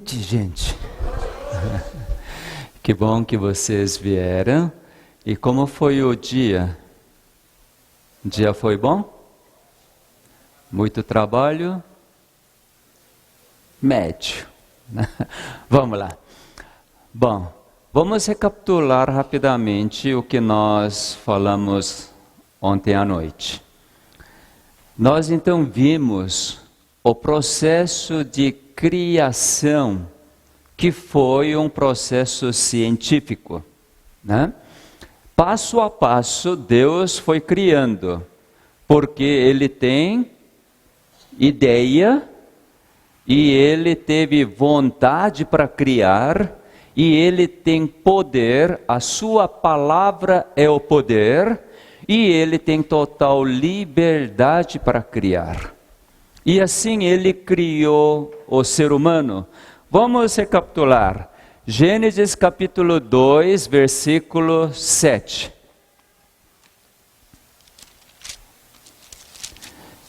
Gente, que bom que vocês vieram. E como foi o dia? O dia foi bom? Muito trabalho? Médio. Vamos lá. Bom, vamos recapitular rapidamente o que nós falamos ontem à noite. Nós então vimos o processo de criação, que foi um processo científico, né? Passo a passo, Deus foi criando, porque Ele tem ideia, e Ele teve vontade para criar, e Ele tem poder, a Sua palavra é o poder, e Ele tem total liberdade para criar. E assim Ele criou o ser humano. Vamos recapitular. Gênesis capítulo 2, versículo 7.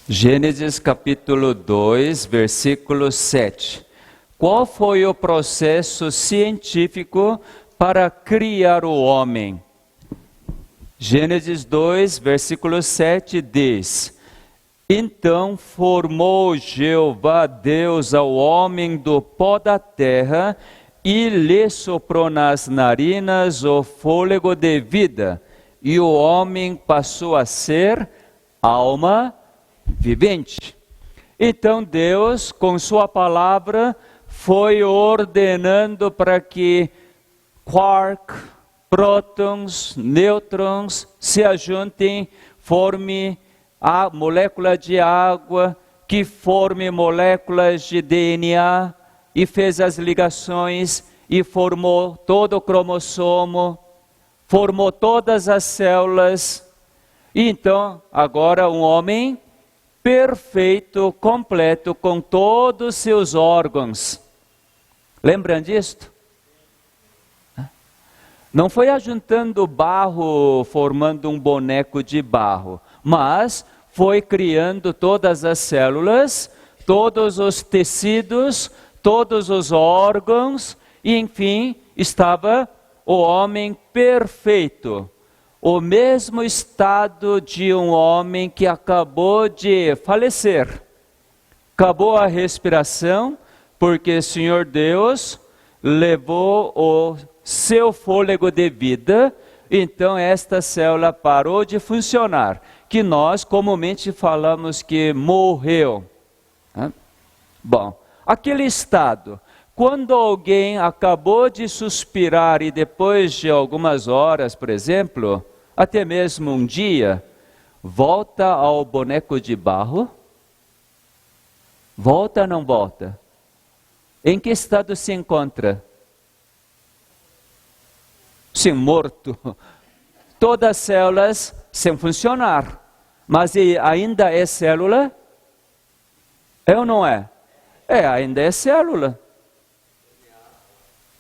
Gênesis capítulo 2, versículo 7. Qual foi o processo científico para criar o homem? Gênesis 2, versículo 7 diz: Então formou Jeová Deus ao homem do pó da terra e lhe soprou nas narinas o fôlego de vida, e o homem passou a ser alma vivente. Então Deus, com sua palavra, foi ordenando para que quark, prótons, nêutrons se ajuntem, forme a molécula de água, que forme moléculas de DNA, e fez as ligações, e formou todo o cromossomo, formou todas as células. E então, agora um homem perfeito, completo, com todos os seus órgãos. Lembram disto? Não foi ajuntando barro, formando um boneco de barro, mas foi criando todas as células, todos os tecidos, todos os órgãos, e enfim, estava o homem perfeito. O mesmo estado de um homem que acabou de falecer. Acabou a respiração, porque o Senhor Deus levou o seu fôlego de vida, então esta célula parou de funcionar, que nós comumente falamos que morreu. Bom, aquele estado, quando alguém acabou de suspirar e depois de algumas horas, por exemplo, até mesmo um dia, volta ao boneco de barro? Volta ou não volta? Em que estado se encontra? Sim, morto. Todas as células sem funcionar. Mas ainda é célula? É ou não é? Ainda é célula.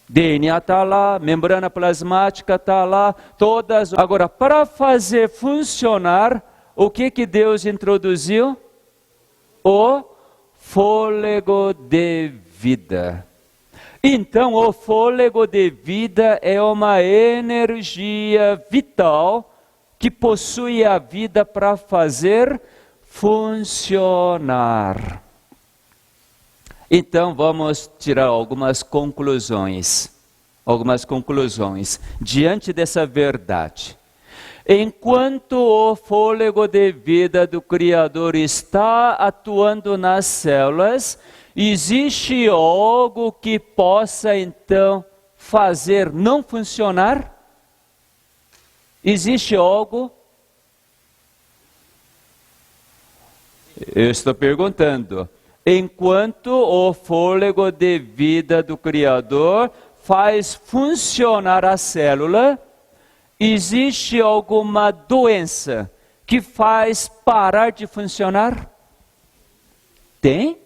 DNA está lá, membrana plasmática está lá, todas. Agora, para fazer funcionar, o que Deus introduziu? O fôlego de vida. Então, o fôlego de vida é uma energia vital que possui a vida para fazer funcionar. Então, vamos tirar algumas conclusões diante dessa verdade. Enquanto o fôlego de vida do Criador está atuando nas células, existe algo que possa então fazer não funcionar? Existe algo? Eu estou perguntando. Enquanto o fôlego de vida do Criador faz funcionar a célula, existe alguma doença que faz parar de funcionar? Tem?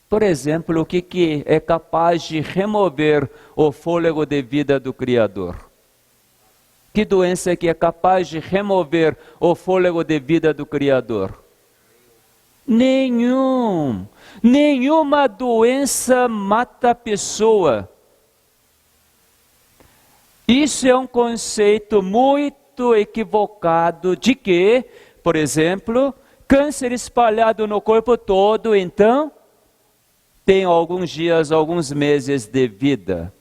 Por exemplo, o que é capaz de remover o fôlego de vida do Criador? Que doença que é capaz de remover o fôlego de vida do Criador? Nenhum. Nenhuma doença mata a pessoa. Isso é um conceito muito equivocado de que, por exemplo, câncer espalhado no corpo todo, então tem alguns dias, alguns meses de vida.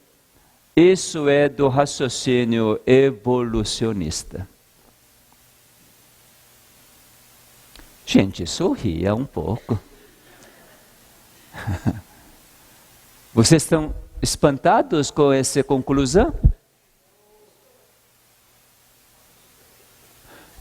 Isso é do raciocínio evolucionista. Gente, sorria um pouco. Vocês estão espantados com essa conclusão?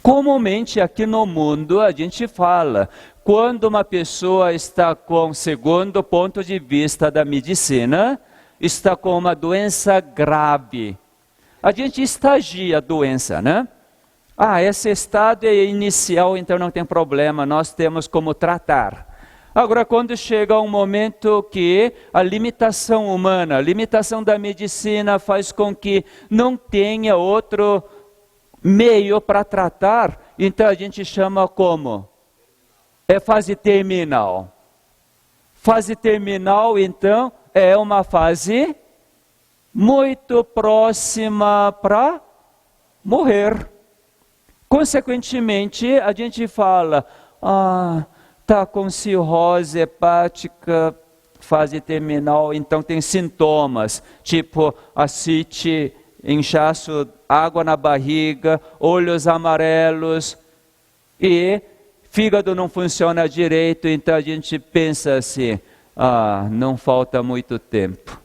Comumente aqui no mundo a gente fala, quando uma pessoa está com, segundo ponto de vista da medicina, está com uma doença grave. A gente estagia a doença, né? Esse estado é inicial, então não tem problema, nós temos como tratar. Agora, quando chega um momento que a limitação humana, a limitação da medicina faz com que não tenha outro meio para tratar, então a gente chama como? É fase terminal. Fase terminal, então, é uma fase muito próxima para morrer. Consequentemente, a gente fala, está com cirrose hepática, fase terminal, então tem sintomas, tipo ascite, inchaço, água na barriga, olhos amarelos e fígado não funciona direito, então a gente pensa assim, não falta muito tempo.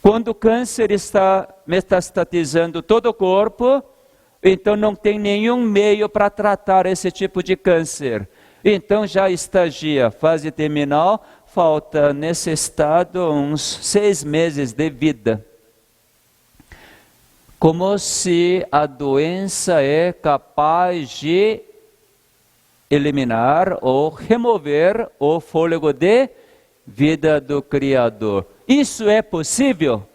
Quando o câncer está metastatizando todo o corpo, então não tem nenhum meio para tratar esse tipo de câncer. Então já estagia, fase terminal, falta nesse estado uns 6 meses de vida. Como se a doença é capaz de eliminar ou remover o fôlego de vida do Criador. Isso é possível?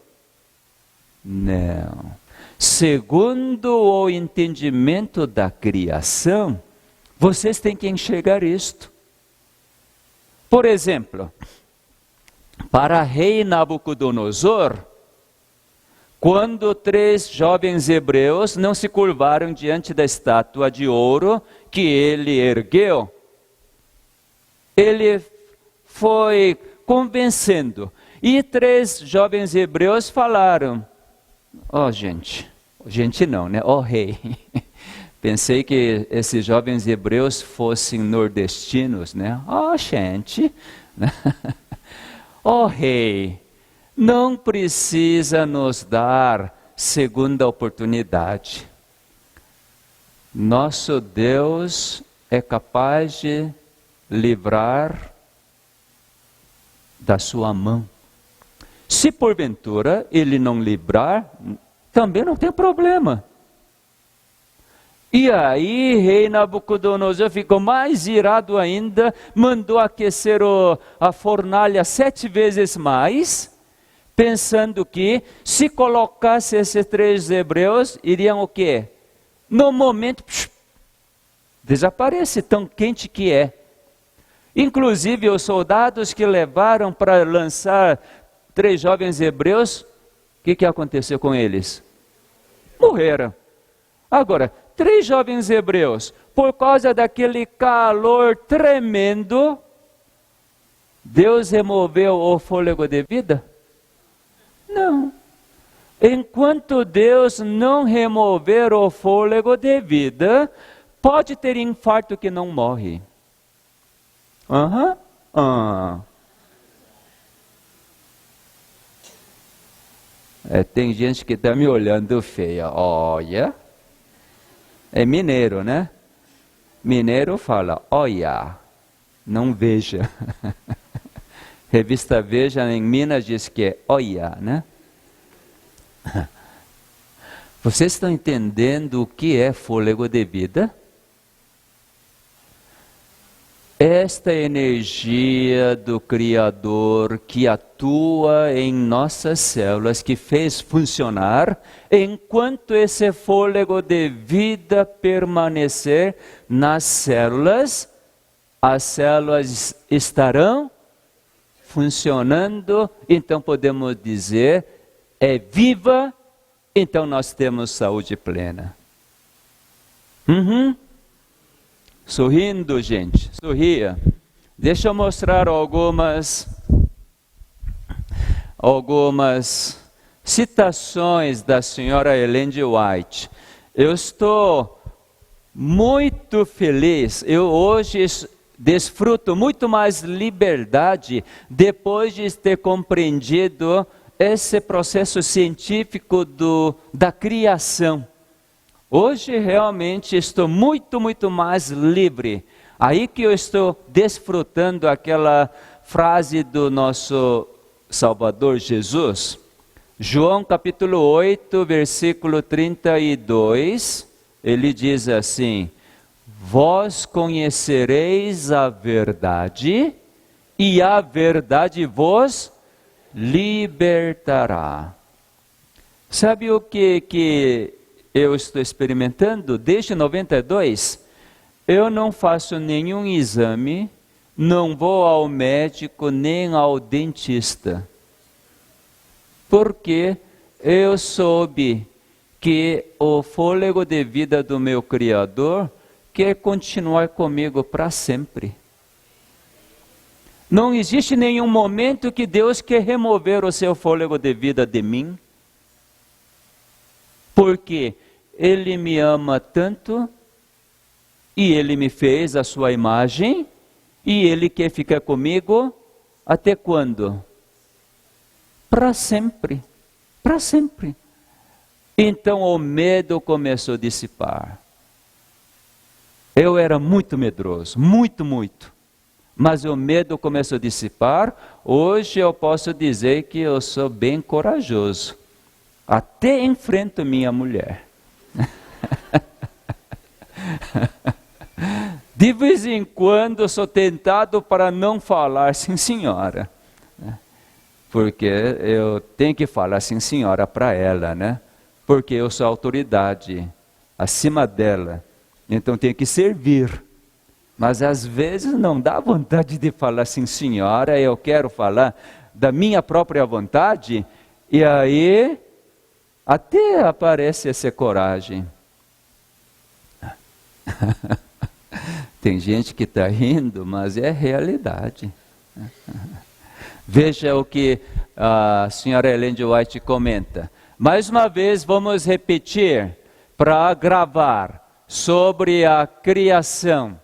Não. Segundo o entendimento da criação, vocês têm que enxergar isto. Por exemplo, para rei Nabucodonosor, quando 3 jovens hebreus não se curvaram diante da estátua de ouro que ele ergueu, ele foi convencendo. E 3 jovens hebreus falaram, gente não, né? Rei. Pensei que esses jovens hebreus fossem nordestinos, né? Gente. Rei, não precisa nos dar segunda oportunidade. Nosso Deus é capaz de livrar da sua mão. Se porventura ele não livrar, também não tem problema. E aí, rei Nabucodonosor ficou mais irado ainda, mandou aquecer a fornalha 7 vezes mais, pensando que se colocasse esses 3 hebreus, iriam o quê? No momento, desaparece, tão quente que é. Inclusive os soldados que levaram para lançar 3 jovens hebreus, o que aconteceu com eles? Morreram. Agora, 3 jovens hebreus, por causa daquele calor tremendo, Deus removeu o fôlego de vida? Não. Enquanto Deus não remover o fôlego de vida, pode ter infarto que não morre. Tem gente que está me olhando feia. Olha. É mineiro, né? Mineiro fala, olha, não veja. Revista Veja em Minas diz que é olha, né? Vocês estão entendendo o que é fôlego de vida? Esta energia do Criador que atua em nossas células, que fez funcionar, enquanto esse fôlego de vida permanecer nas células, as células estarão funcionando, então podemos dizer, é viva, então nós temos saúde plena. Sorrindo, gente, sorria. Deixa eu mostrar algumas citações da senhora Ellen G. White. Eu estou muito feliz, eu hoje desfruto muito mais liberdade depois de ter compreendido esse processo científico da criação. Hoje realmente estou muito mais livre. Aí que eu estou desfrutando aquela frase do nosso Salvador Jesus. João capítulo 8, versículo 32, ele diz assim: vós conhecereis a verdade, e a verdade vos libertará. Sabe o que eu estou experimentando? Desde 92, eu não faço nenhum exame, não vou ao médico nem ao dentista. Porque eu soube que o fôlego de vida do meu Criador quer continuar comigo para sempre. Não existe nenhum momento que Deus quer remover o seu fôlego de vida de mim. Porque Ele me ama tanto, e Ele me fez a sua imagem, e Ele quer ficar comigo até quando? Para sempre. Para sempre. Então o medo começou a dissipar. Eu era muito medroso, muito. Mas o medo começou a dissipar. Hoje eu posso dizer que eu sou bem corajoso. Até enfrento minha mulher. De vez em quando sou tentado para não falar sim senhora. Porque eu tenho que falar sim senhora para ela, né? Porque eu sou autoridade acima dela. Então tenho que servir. Mas às vezes não dá vontade de falar sim senhora, eu quero falar da minha própria vontade, e aí até aparece essa coragem. Tem gente que está rindo, mas é realidade. Veja o que a senhora Ellen G. White comenta. Mais uma vez vamos repetir para gravar sobre a criação.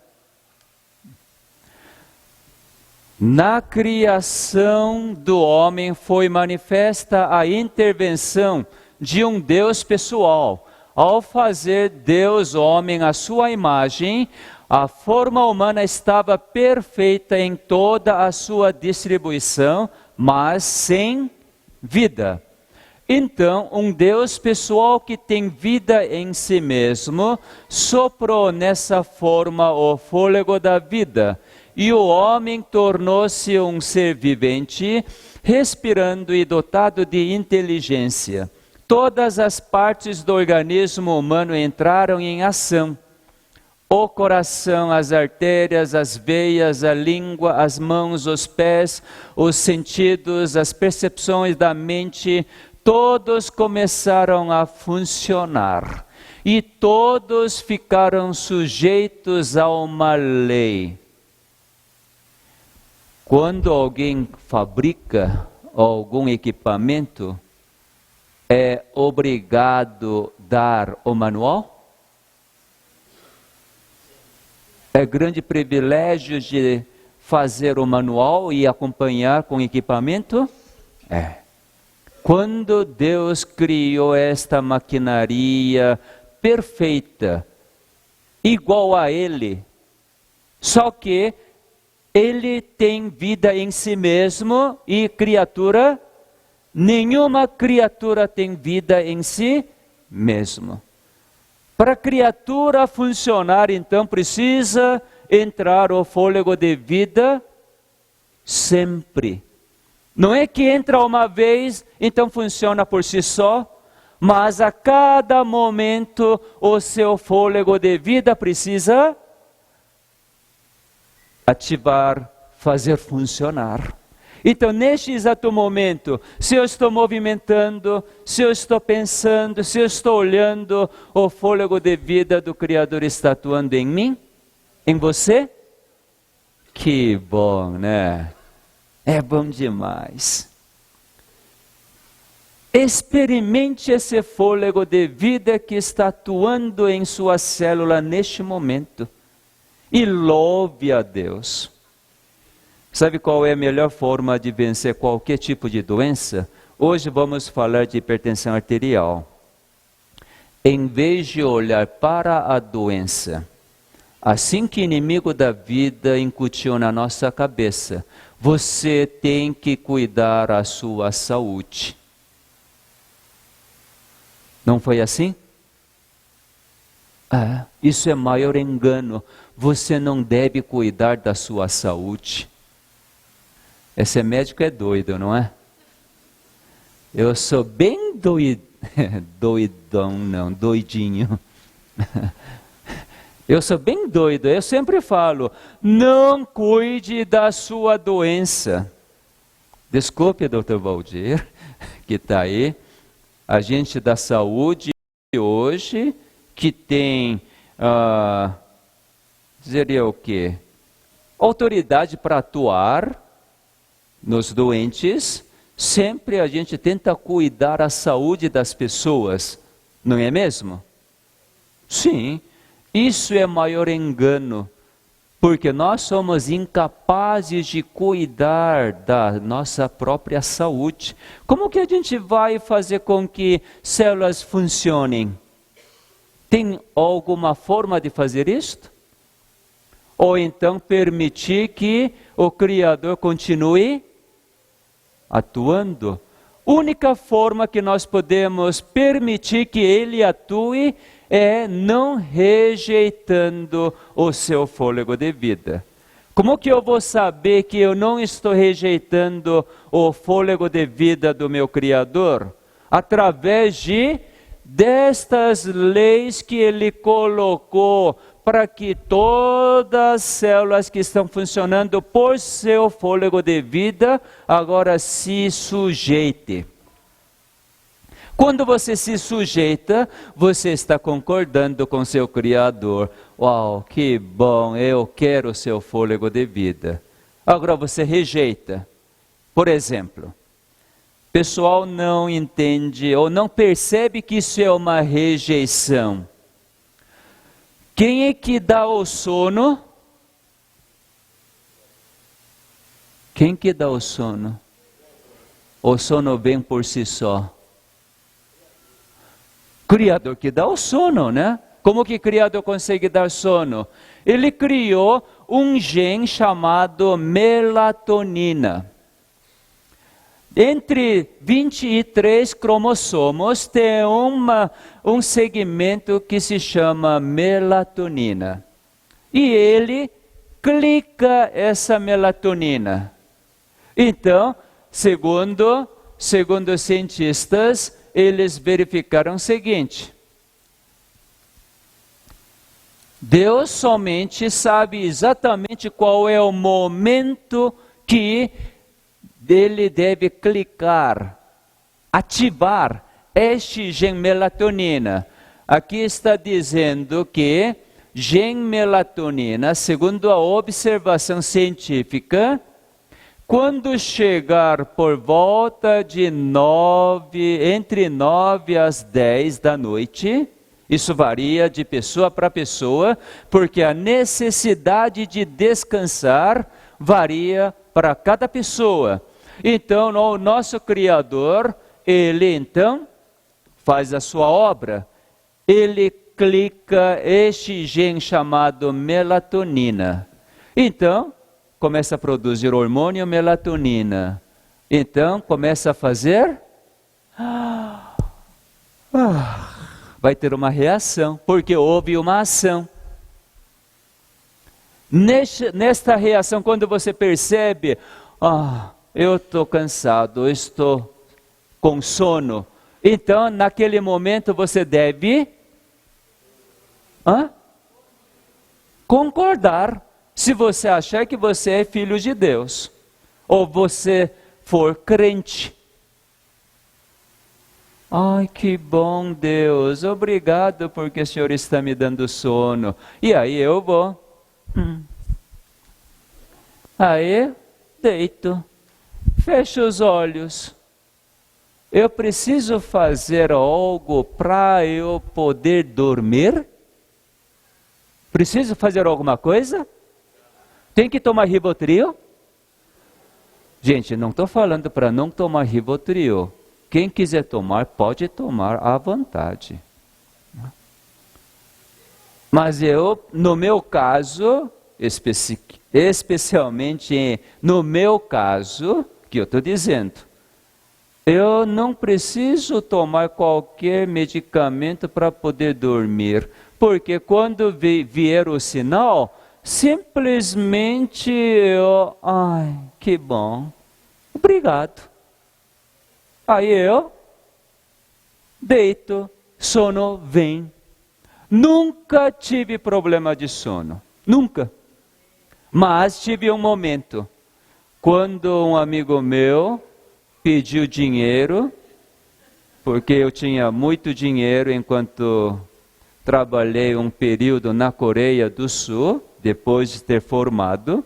Na criação do homem foi manifesta a intervenção de um Deus pessoal. Ao fazer Deus homem à sua imagem, a forma humana estava perfeita em toda a sua distribuição, mas sem vida. Então, um Deus pessoal que tem vida em si mesmo, soprou nessa forma o fôlego da vida, e o homem tornou-se um ser vivente, respirando e dotado de inteligência. Todas as partes do organismo humano entraram em ação. O coração, as artérias, as veias, a língua, as mãos, os pés, os sentidos, as percepções da mente, todos começaram a funcionar. E todos ficaram sujeitos a uma lei. Quando alguém fabrica algum equipamento, é obrigado a dar o manual? É grande privilégio de fazer o manual e acompanhar com o equipamento? É. Quando Deus criou esta maquinaria perfeita, igual a Ele, só que Ele tem vida em si mesmo e criatura, nenhuma criatura tem vida em si mesmo. Para a criatura funcionar, então, precisa entrar o fôlego de vida sempre. Não é que entra uma vez, então funciona por si só, mas a cada momento o seu fôlego de vida precisa ativar, fazer funcionar. Então, neste exato momento, se eu estou movimentando, se eu estou pensando, se eu estou olhando, o fôlego de vida do Criador está atuando em mim, em você? Que bom, né? É bom demais. Experimente esse fôlego de vida que está atuando em sua célula neste momento. E louve a Deus. Sabe qual é a melhor forma de vencer qualquer tipo de doença? Hoje vamos falar de hipertensão arterial. Em vez de olhar para a doença, assim que o inimigo da vida incutiu na nossa cabeça, você tem que cuidar da sua saúde. Não foi assim? Isso é maior engano. Você não deve cuidar da sua saúde. Esse médico é doido, não é? Eu sou bem doidinho. Eu sou bem doido. Eu sempre falo, não cuide da sua doença. Desculpe, doutor Valdir, que está aí. A gente da saúde hoje, que tem, dizeria o quê? Autoridade para atuar nos doentes, sempre a gente tenta cuidar da saúde das pessoas, não é mesmo? Sim, isso é maior engano, porque nós somos incapazes de cuidar da nossa própria saúde. Como que a gente vai fazer com que células funcionem? Tem alguma forma de fazer isto? Ou então permitir que o Criador continue atuando? Única forma que nós podemos permitir que Ele atue é não rejeitando o seu fôlego de vida. Como que eu vou saber que eu não estou rejeitando o fôlego de vida do meu Criador? Através destas leis que Ele colocou para que todas as células que estão funcionando por seu fôlego de vida agora se sujeite. Quando você se sujeita, você está concordando com seu Criador. Uau, que bom, eu quero o seu fôlego de vida. Agora você rejeita. Por exemplo, o pessoal não entende ou não percebe que isso é uma rejeição. Quem é que dá o sono? Quem que dá o sono? O sono vem por si só. Criador que dá o sono, né? Como que o Criador consegue dar sono? Ele criou um gene chamado melatonina. Entre 23 cromossomos tem um segmento que se chama melatonina. E ele clica essa melatonina. Então, segundo os cientistas, eles verificaram o seguinte: Deus somente sabe exatamente qual é o momento que ele deve clicar, ativar este gene melatonina. Aqui está dizendo que gene melatonina, segundo a observação científica, quando chegar por volta de entre 9 às 10 da noite, isso varia de pessoa para pessoa, porque a necessidade de descansar varia para cada pessoa. Então, o nosso Criador, Ele então faz a sua obra, Ele clica este gene chamado melatonina. Então, começa a produzir hormônio melatonina. Então, começa a fazer... vai ter uma reação, porque houve uma ação. Nesta reação, quando você percebe, eu estou cansado, eu estou com sono. Então, naquele momento, você deve concordar. Se você achar que você é filho de Deus, ou você for crente. Ai, que bom, Deus, obrigado porque o Senhor está me dando sono. E aí eu vou. Aí, deito, fecho os olhos. Eu preciso fazer algo para eu poder dormir? Preciso fazer alguma coisa? Tem que tomar Rivotril? Gente, não estou falando para não tomar Rivotril. Quem quiser tomar, pode tomar à vontade. Mas eu, no meu caso, especialmente no meu caso, que eu estou dizendo, eu não preciso tomar qualquer medicamento para poder dormir, porque quando vier o sinal, simplesmente eu, ai, que bom, obrigado. Aí eu deito, sono vem. Nunca tive problema de sono, nunca. Mas tive um momento, quando um amigo meu pediu dinheiro, porque eu tinha muito dinheiro enquanto trabalhei um período na Coreia do Sul, depois de ter formado.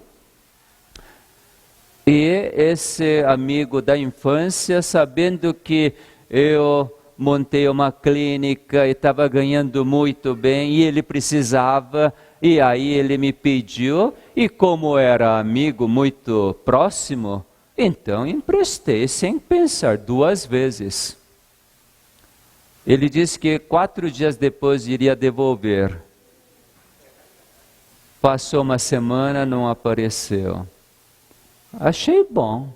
E esse amigo da infância, sabendo que eu montei uma clínica e estava ganhando muito bem, e ele precisava, e aí ele me pediu, e como era amigo muito próximo, então emprestei sem pensar 2 vezes. Ele disse que 4 dias depois iria devolver. Passou uma semana, não apareceu. Achei bom.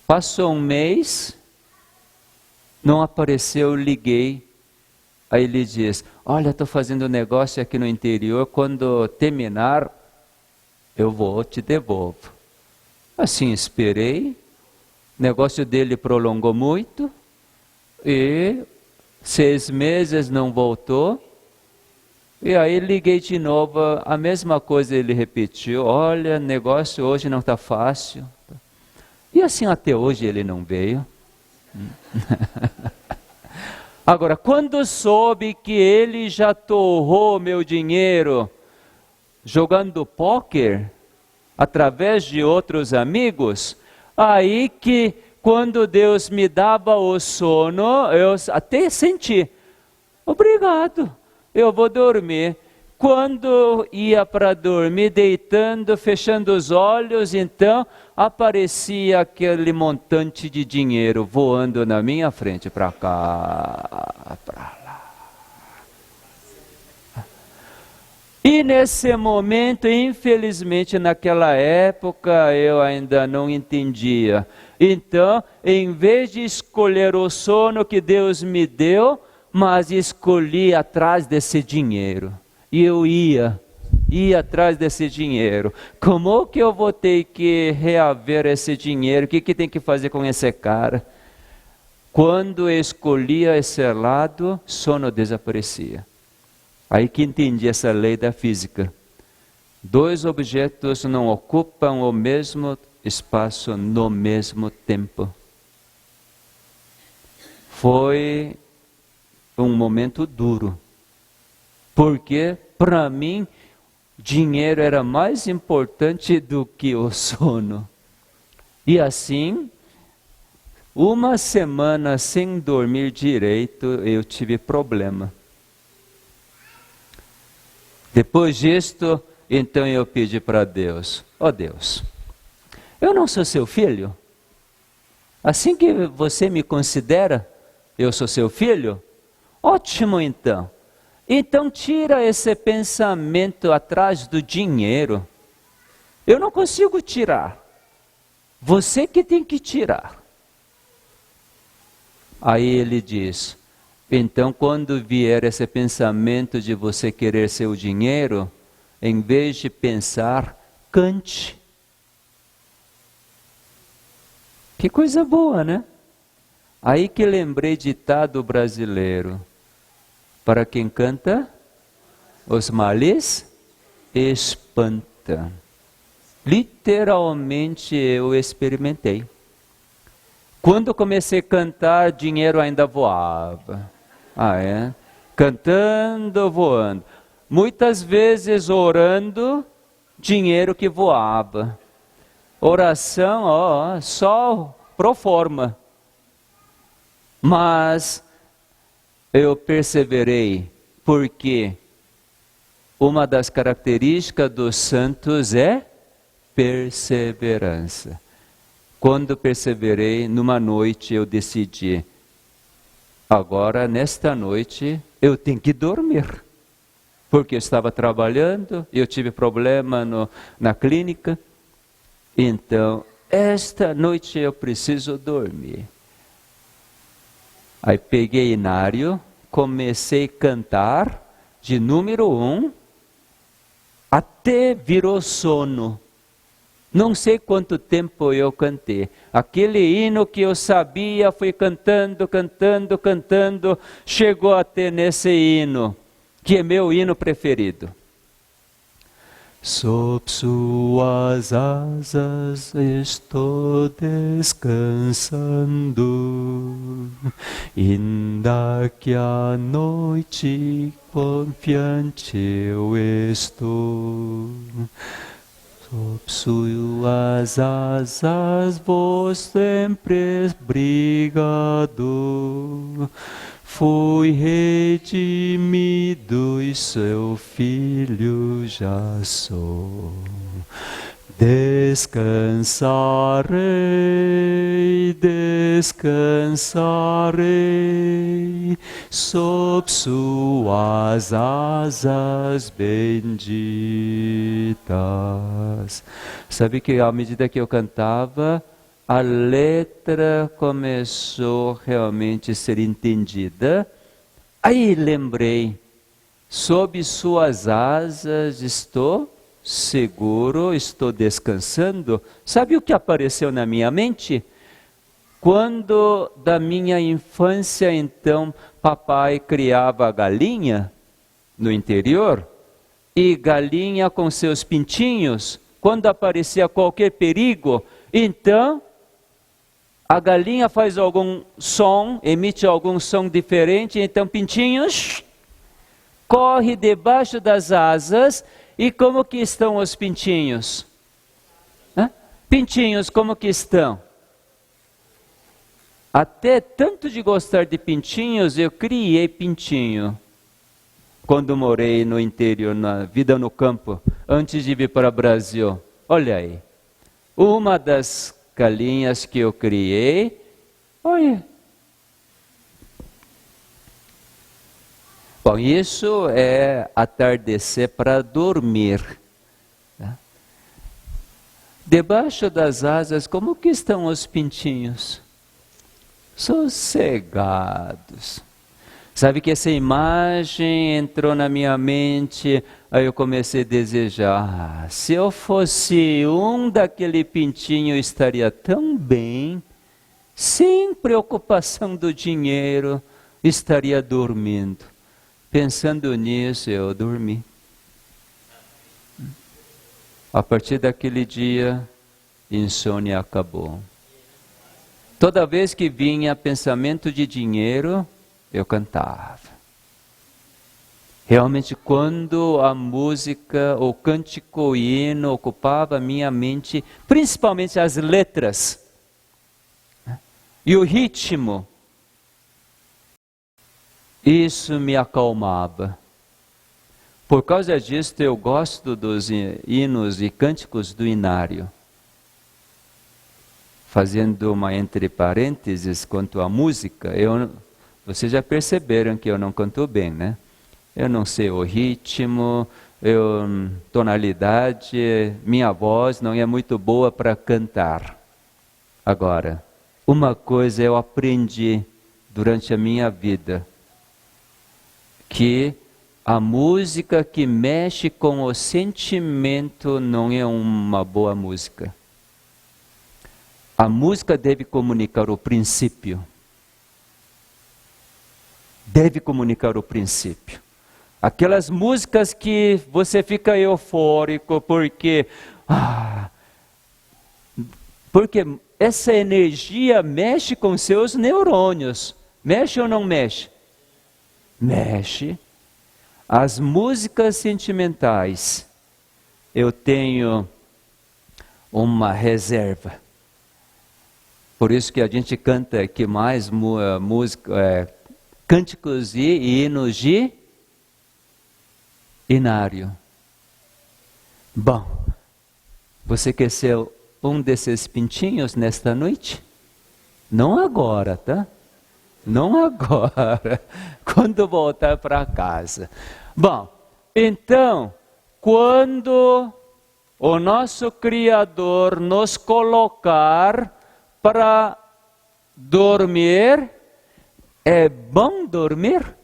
Passou um mês, não apareceu, liguei. Aí ele diz, olha, estou fazendo um negócio aqui no interior, quando terminar, eu vou, te devolvo. Assim esperei, o negócio dele prolongou muito, e 6 meses não voltou. E aí liguei de novo, a mesma coisa ele repetiu, olha, negócio hoje não está fácil. E assim até hoje ele não veio. Agora, quando soube que ele já torrou meu dinheiro jogando pôquer, através de outros amigos, aí que quando Deus me dava o sono, eu até senti, obrigado. Eu vou dormir. Quando ia para dormir, deitando, fechando os olhos, então aparecia aquele montante de dinheiro voando na minha frente, para cá, para lá. E nesse momento, infelizmente, naquela época, eu ainda não entendia. Então, em vez de escolher o sono que Deus me deu, mas escolhi atrás desse dinheiro. E eu ia atrás desse dinheiro. Como que eu vou ter que reaver esse dinheiro? O que tem que fazer com esse cara? Quando eu escolhia esse lado, sono desaparecia. Aí que entendi essa lei da física. 2 objetos não ocupam o mesmo espaço no mesmo tempo. Foi um momento duro, porque para mim dinheiro era mais importante do que o sono. E assim, 1 semana sem dormir direito, eu tive problema. Depois disto, então eu pedi para Deus, ó Deus, eu não sou seu filho? Assim que você me considera, eu sou seu filho? Ótimo então. Então tira esse pensamento atrás do dinheiro. Eu não consigo tirar. Você que tem que tirar. Aí ele diz, então quando vier esse pensamento de você querer seu dinheiro, em vez de pensar, cante. Que coisa boa, né? Aí que lembrei ditado brasileiro. Para quem canta, os males espanta. Literalmente eu experimentei. Quando comecei a cantar, dinheiro ainda voava. Cantando, voando. Muitas vezes orando, dinheiro que voava. Oração, só pro forma. Mas eu perseverei, porque uma das características dos santos é perseverança. Quando perseverei, numa noite eu decidi, agora nesta noite eu tenho que dormir. Porque eu estava trabalhando, eu tive problema na clínica, então esta noite eu preciso dormir. Aí peguei inário, comecei a cantar de número 1, até virou sono. Não sei quanto tempo eu cantei. Aquele hino que eu sabia, fui cantando, chegou até nesse hino, que é meu hino preferido. Sob suas asas estou descansando, ainda que a noite confiante eu estou. Sob suas asas vou sempre brigado, fui redimido e seu filho já sou. Descansarei sob suas asas benditas. Sabe que à medida que eu cantava, a letra começou realmente a ser entendida. Aí lembrei, sob suas asas estou seguro, estou descansando. Sabe o que apareceu na minha mente? Quando da minha infância, então, papai criava a galinha no interior, e galinha com seus pintinhos, quando aparecia qualquer perigo, então a galinha faz algum som, emite algum som diferente, então pintinhos corre debaixo das asas. E como que estão os pintinhos? Pintinhos, como que estão? Até tanto de gostar de pintinhos, eu criei pintinho. Quando morei no interior, na vida no campo, antes de vir para o Brasil. Olha aí. Uma das galinhas que eu criei, olha. Bom, isso é atardecer para dormir. Debaixo das asas, como que estão os pintinhos? Sossegados. Sabe que essa imagem entrou na minha mente, aí eu comecei a desejar, se eu fosse um daquele pintinho, eu estaria tão bem, sem preocupação do dinheiro, estaria dormindo. Pensando nisso, eu dormi. A partir daquele dia, insônia acabou. Toda vez que vinha pensamento de dinheiro, eu cantava. Realmente, quando a música, o cântico, o hino ocupava a minha mente, principalmente as letras e o ritmo, isso me acalmava. Por causa disso, eu gosto dos hinos e cânticos do inário. Fazendo uma entre parênteses quanto à música, vocês já perceberam que eu não canto bem, né? Eu não sei o ritmo, tonalidade, minha voz não é muito boa para cantar. Agora, uma coisa eu aprendi durante a minha vida, que a música que mexe com o sentimento não é uma boa música. A música deve comunicar o princípio. Deve comunicar o princípio. Aquelas músicas que você fica eufórico porque essa energia mexe com seus neurônios. Mexe ou não mexe? Mexe. As músicas sentimentais, eu tenho uma reserva. Por isso que a gente canta aqui mais música, cânticos e hinos de inário. Bom, você quer ser um desses pintinhos nesta noite? Não agora, tá? Não agora, quando voltar para casa. Bom, então, quando o nosso Criador nos colocar para dormir, é bom dormir?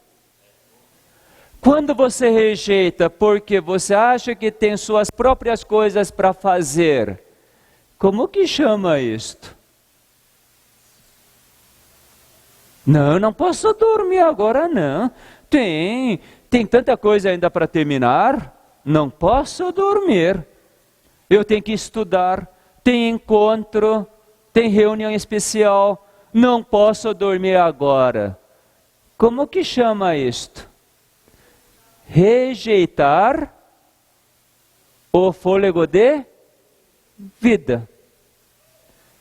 Quando você rejeita porque você acha que tem suas próprias coisas para fazer, como que chama isto? Não, não posso dormir agora não. Tem tanta coisa ainda para terminar. Não posso dormir. Eu tenho que estudar, tem encontro, tem reunião especial. Não posso dormir agora. Como que chama isto? Rejeitar o fôlego de vida.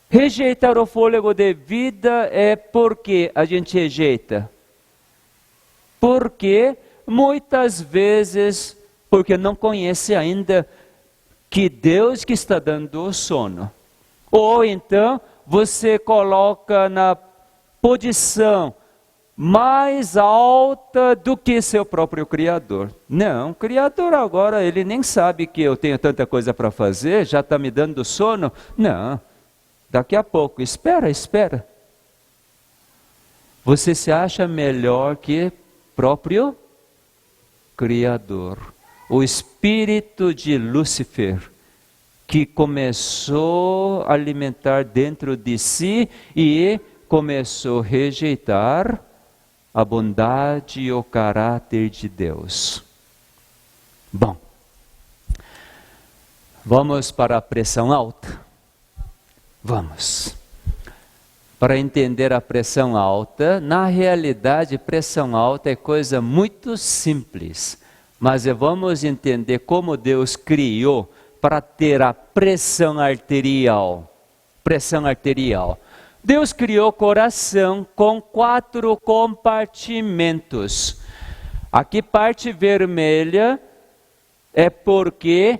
Rejeitar o fôlego de vida é porque a gente rejeita. Porque muitas vezes, porque não conhece ainda que Deus que está dando o sono. Ou então você coloca na posição mais alta do que seu próprio Criador. Não, o Criador agora, ele nem sabe que eu tenho tanta coisa para fazer, já está me dando sono. Não. Daqui a pouco, espera. Você se acha melhor que próprio Criador. O espírito de Lúcifer, que começou a alimentar dentro de si e começou a rejeitar a bondade e o caráter de Deus. Bom, vamos para a pressão alta. Vamos. Para entender a pressão alta, na realidade, pressão alta é coisa muito simples. Mas vamos entender como Deus criou para ter a pressão arterial. Pressão arterial. Deus criou o coração com 4 compartimentos. Aqui parte vermelha é porque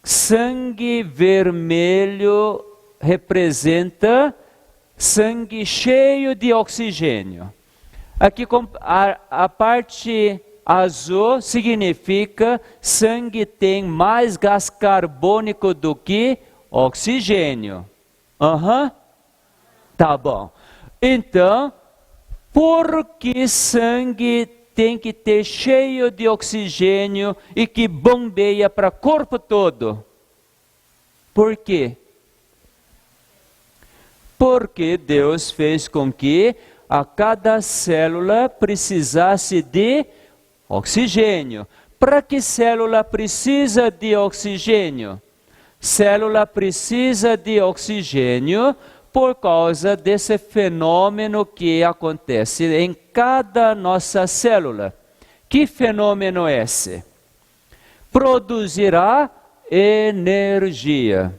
sangue vermelho representa sangue cheio de oxigênio. Aqui a parte azul significa sangue tem mais gás carbônico do que oxigênio. Tá bom. Então, por que sangue tem que ter cheio de oxigênio e que bombeia para o corpo todo? Por quê? Porque Deus fez com que a cada célula precisasse de oxigênio. Para que célula precisa de oxigênio? Célula precisa de oxigênio por causa desse fenômeno que acontece em cada nossa célula. Que fenômeno é esse? Produzirá energia.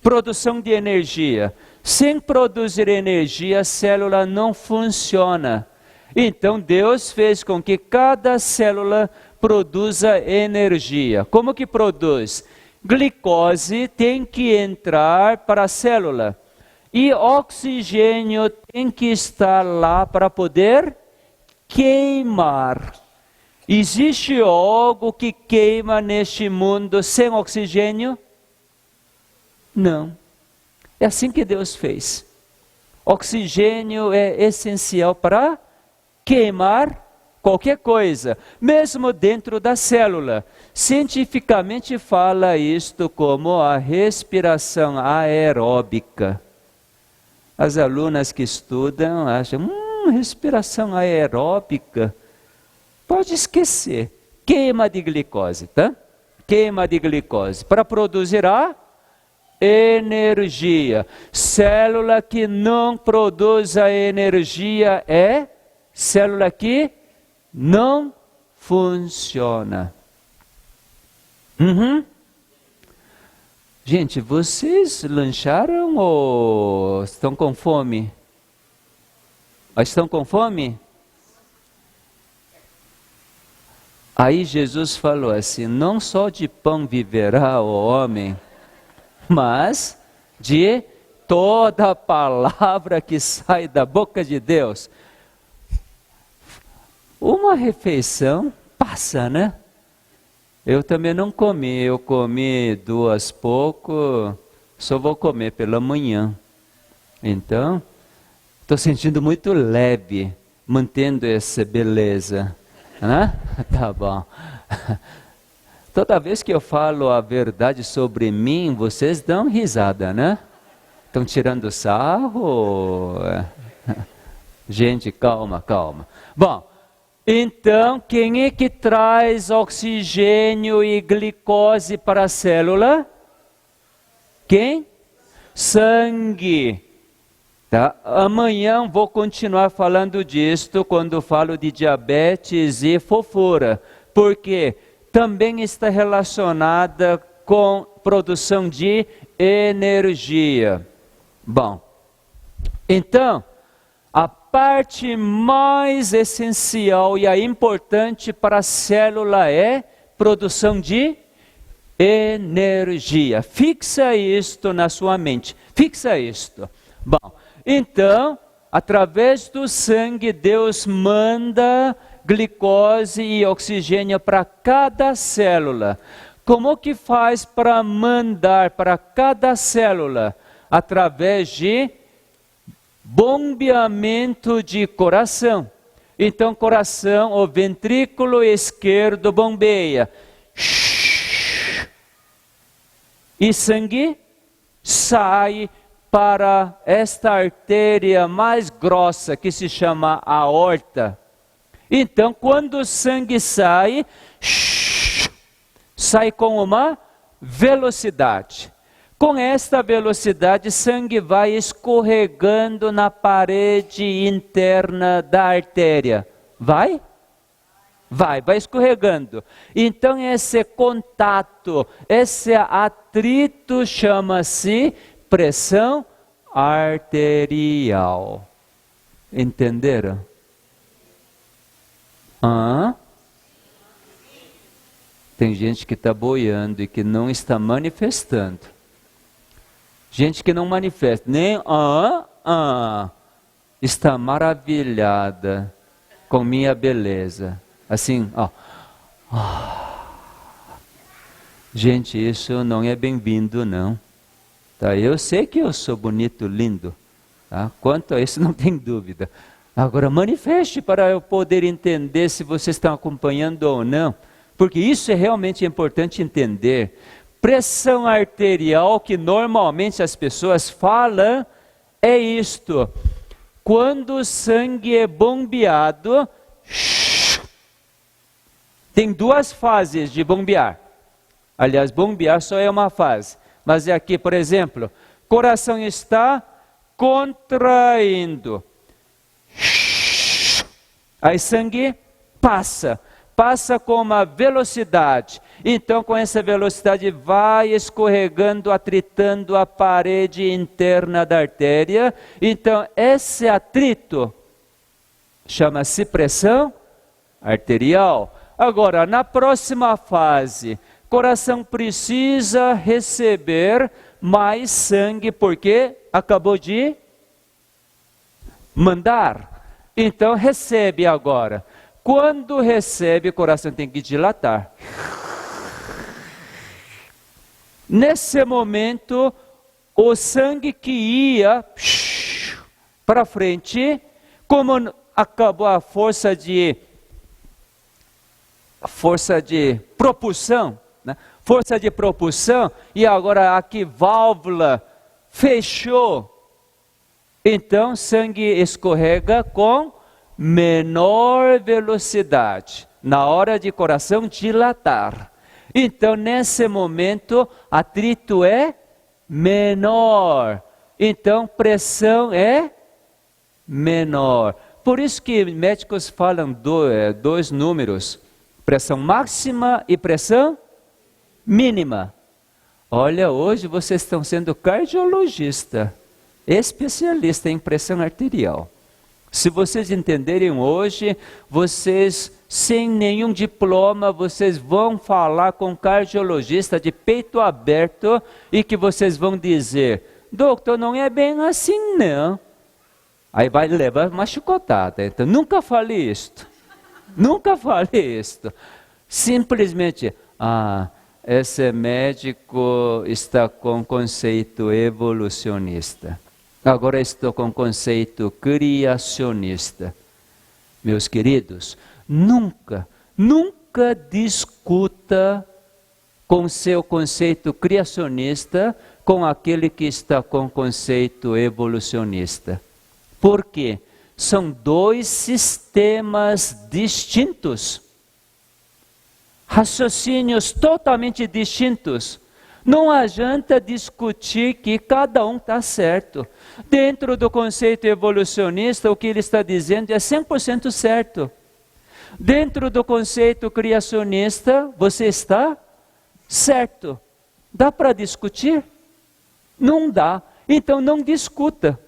Produção de energia. Sem produzir energia, a célula não funciona. Então Deus fez com que cada célula produza energia. Como que produz? Glicose tem que entrar para a célula. E oxigênio tem que estar lá para poder queimar. Existe algo que queima neste mundo sem oxigênio? Não. É assim que Deus fez. Oxigênio é essencial para queimar qualquer coisa, mesmo dentro da célula. Cientificamente fala isto como a respiração aeróbica. As alunas que estudam acham, respiração aeróbica. pode esquecer. Queima de glicose, tá? Queima de glicose para produzir a energia. Célula que não produz a energia é célula que não funciona. Gente, vocês lancharam ou estão com fome? Estão com fome? Aí Jesus falou assim, não só de pão viverá o homem, mas de toda a palavra que sai da boca de Deus. Uma refeição passa, né? Eu também não comi, eu comi 2 pouco, só vou comer pela manhã. Então, estou sentindo muito leve, mantendo essa beleza. Né? Tá bom. Toda vez que eu falo a verdade sobre mim, vocês dão risada, né? Estão tirando sarro? Gente, calma, calma. Bom, então, quem é que traz oxigênio e glicose para a célula? Quem? Sangue. Tá? Amanhã vou continuar falando disto quando falo de diabetes e fofura, porque também está relacionada com produção de energia. Bom, então, a parte mais essencial e a importante para a célula é produção de energia. Fixa isto na sua mente. Fixa isto. Bom, então, através do sangue, Deus manda glicose e oxigênio para cada célula. Como que faz para mandar para cada célula? Através de bombeamento de coração. Então, coração, o ventrículo esquerdo bombeia. E sangue sai para esta artéria mais grossa que se chama aorta. Então, quando o sangue sai, sai com uma velocidade. Com esta velocidade, sangue vai escorregando na parede interna da artéria. Vai? Vai escorregando. Então, esse contato, esse atrito chama-se pressão arterial. Entenderam? Tem gente que está boiando e que não está manifestando. Gente que não manifesta, nem está maravilhada com minha beleza. Assim, ó. Gente, isso não é bem-vindo, não. Tá? Eu sei que eu sou bonito, lindo. Tá? Quanto a isso, não tem dúvida. Agora, manifeste para eu poder entender se vocês estão acompanhando ou não. Porque isso é realmente importante entender. Pressão arterial, que normalmente as pessoas falam, é isto. Quando o sangue é bombeado, tem 2 fases de bombear. Aliás, bombear só é uma fase. Mas é aqui, por exemplo, coração está contraindo. Aí sangue passa com uma velocidade. Então, com essa velocidade, vai escorregando, atritando a parede interna da artéria. Então, esse atrito chama-se pressão arterial. Agora, na próxima fase, coração precisa receber mais sangue, porque acabou de mandar. Então, recebe agora. Quando recebe, o coração tem que dilatar. Nesse momento, o sangue que ia para frente, como acabou a força de propulsão, né? Força de propulsão, e agora aqui válvula fechou. Então, sangue escorrega com menor velocidade. na hora de coração dilatar. Então, nesse momento, atrito é menor. Então, pressão é menor. Por isso que médicos falam dois números, pressão máxima e pressão mínima. Olha, hoje vocês estão sendo cardiologista, especialista em pressão arterial. Se vocês entenderem hoje, vocês, sem nenhum diploma, vocês vão falar com um cardiologista de peito aberto e que vocês vão dizer, doutor, não é bem assim não. Aí vai levar uma chicotada. Então, nunca falei isto. Nunca falei isto. Simplesmente, esse médico está com conceito evolucionista. Agora estou com conceito criacionista. Meus queridos, nunca discuta com seu conceito criacionista com aquele que está com conceito evolucionista. Por quê? São dois sistemas distintos. Raciocínios totalmente distintos. Não adianta discutir que cada um está certo. Dentro do conceito evolucionista, o que ele está dizendo é 100% certo. Dentro do conceito criacionista, você está certo. Dá para discutir? Não dá. Então não discuta.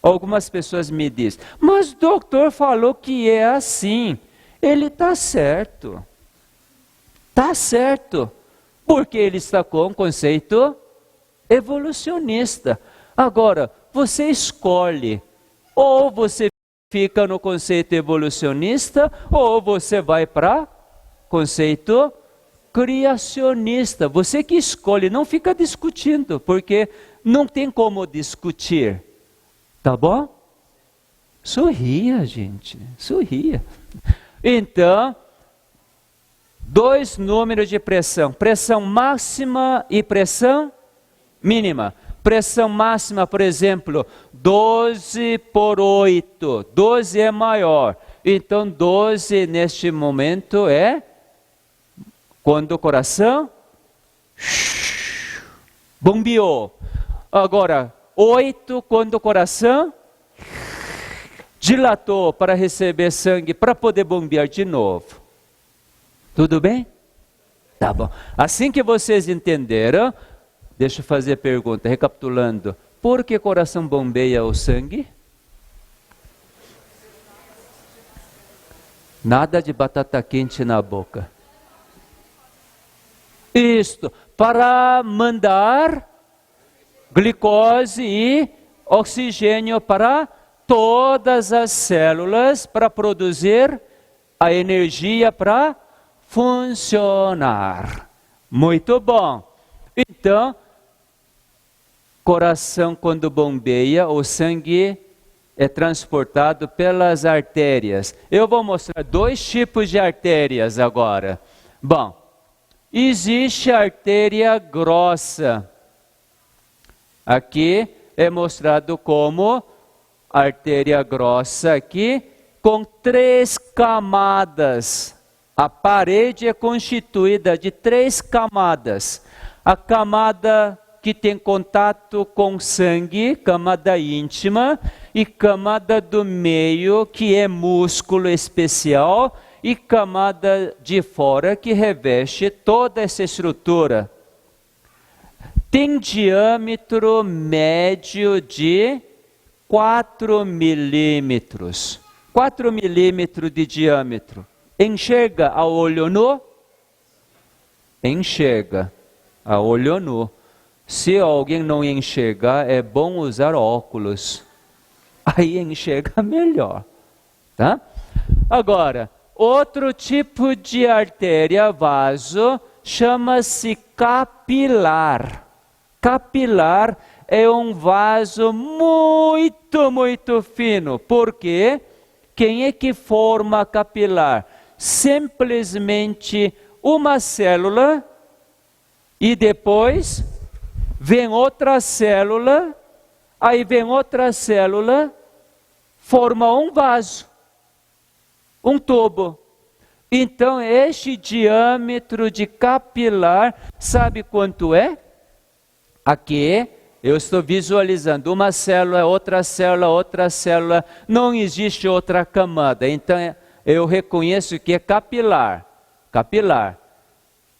Algumas pessoas me dizem, mas o doutor falou que é assim. Ele está certo. Está certo. Porque ele está com o conceito evolucionista. Agora, você escolhe. Ou você fica no conceito evolucionista, ou você vai para conceito criacionista. Você que escolhe, não fica discutindo, porque não tem como discutir. Tá bom? Sorria, gente. Sorria. Então, dois números de pressão. Pressão máxima e pressão mínima. Pressão máxima, por exemplo, 12 por 8. 12 é maior. Então, 12 neste momento é quando o coração bombeou. Agora, 8 quando o coração dilatou para receber sangue, para poder bombear de novo. Tudo bem? Tá bom. Assim que vocês entenderam, deixa eu fazer a pergunta, recapitulando. Por que o coração bombeia o sangue? Nada de batata quente na boca. Isto, para mandar glicose e oxigênio para todas as células, para produzir a energia para funcionar. Muito bom. Então, coração quando bombeia, o sangue é transportado pelas artérias. Eu vou mostrar dois tipos de artérias agora. Bom, existe a artéria grossa. Aqui é mostrado como artéria grossa aqui, com 3 camadas. A parede é constituída de 3 camadas. A camada que tem contato com sangue, camada íntima, e camada do meio, que é músculo especial, e camada de fora, que reveste toda essa estrutura. Tem diâmetro médio de 4 milímetros. 4 milímetros de diâmetro. Enxerga a olho nu? Enxerga a olho nu. Se alguém não enxergar, é bom usar óculos. Aí enxerga melhor. Tá? Agora, outro tipo de artéria, vaso, chama-se capilar. Capilar é um vaso muito fino. Por quê? Quem é que forma a capilar? Simplesmente uma célula e depois vem outra célula, aí vem outra célula, forma um vaso, um tubo. Então, este diâmetro de capilar, sabe quanto é? Aqui eu estou visualizando uma célula, outra célula, não existe outra camada. Então, eu reconheço que é capilar. Capilar.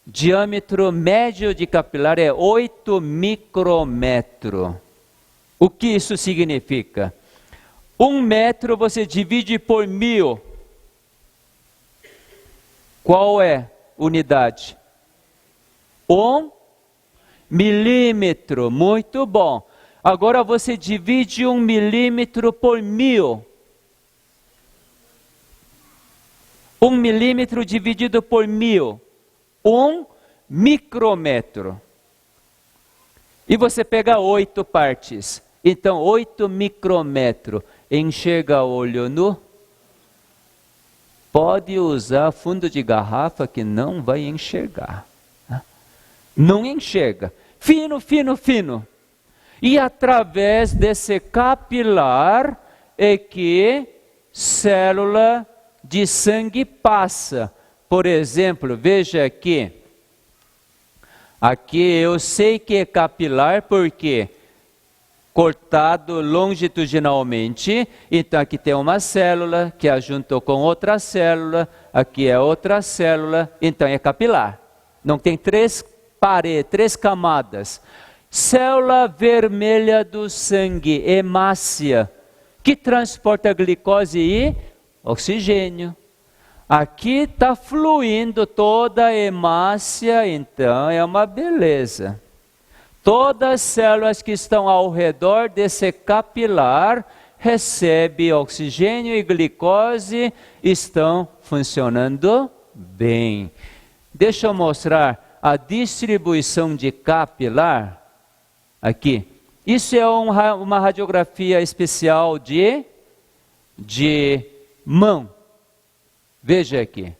Diâmetro médio de capilar é 8 micrômetros. O que isso significa? 1 metro você divide por 1000. Qual é a unidade? 1 milímetro. Muito bom. Agora você divide 1 milímetro por 1000. 1 milímetro dividido por 1000. 1 micrômetro. E você pega 8 partes. Então, 8 micrômetros. Enxerga olho nu? Pode usar fundo de garrafa que não vai enxergar. Não enxerga. Fino, fino, fino. E através desse capilar é que célula de sangue passa. Por exemplo, veja aqui. Aqui eu sei que é capilar porque cortado longitudinalmente. Então aqui tem uma célula que a juntou com outra célula. Aqui é outra célula. Então é capilar. Não tem 3 paredes, 3 camadas. Célula vermelha do sangue, hemácia, que transporta glicose e oxigênio. Aqui está fluindo toda a hemácia, então é uma beleza. Todas as células que estão ao redor desse capilar recebem oxigênio e glicose, estão funcionando bem. Deixa eu mostrar a distribuição de capilar aqui. Isso é uma radiografia especial de mão. Veja aqui.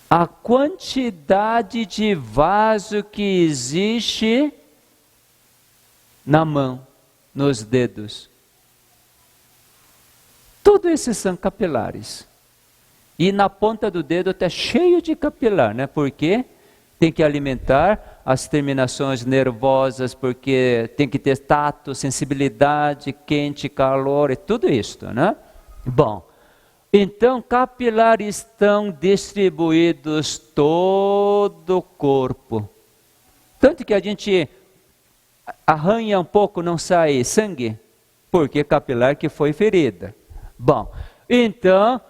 A quantidade de vaso que existe na mão, nos dedos. Tudo esses são capilares. E na ponta do dedo está cheio de capilar, né? Porque tem que alimentar as terminações nervosas, porque tem que ter tato, sensibilidade, quente, calor, e tudo isso, né? Bom, então capilares estão distribuídos todo o corpo. Tanto que a gente arranha um pouco, não sai sangue, porque capilar que foi ferida. Bom, então,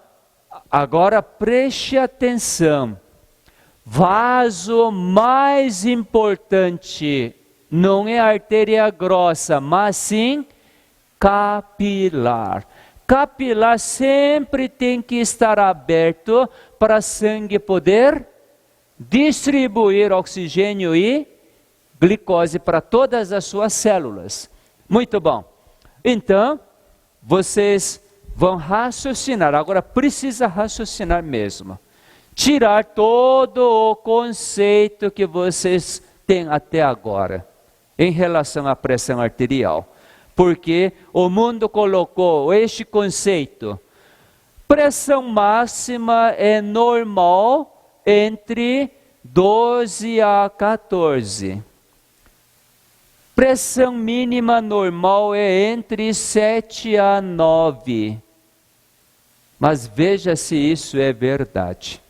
agora preste atenção. Vaso mais importante não é artéria grossa, mas sim capilar. Capilar sempre tem que estar aberto para sangue poder distribuir oxigênio e glicose para todas as suas células. Muito bom. Então, vocês vão raciocinar. Agora precisa raciocinar mesmo. Tirar todo o conceito que vocês têm até agora em relação à pressão arterial. Porque o mundo colocou este conceito. Pressão máxima é normal entre 12 a 14. Pressão mínima normal é entre 7 a 9. Mas veja se isso é verdade.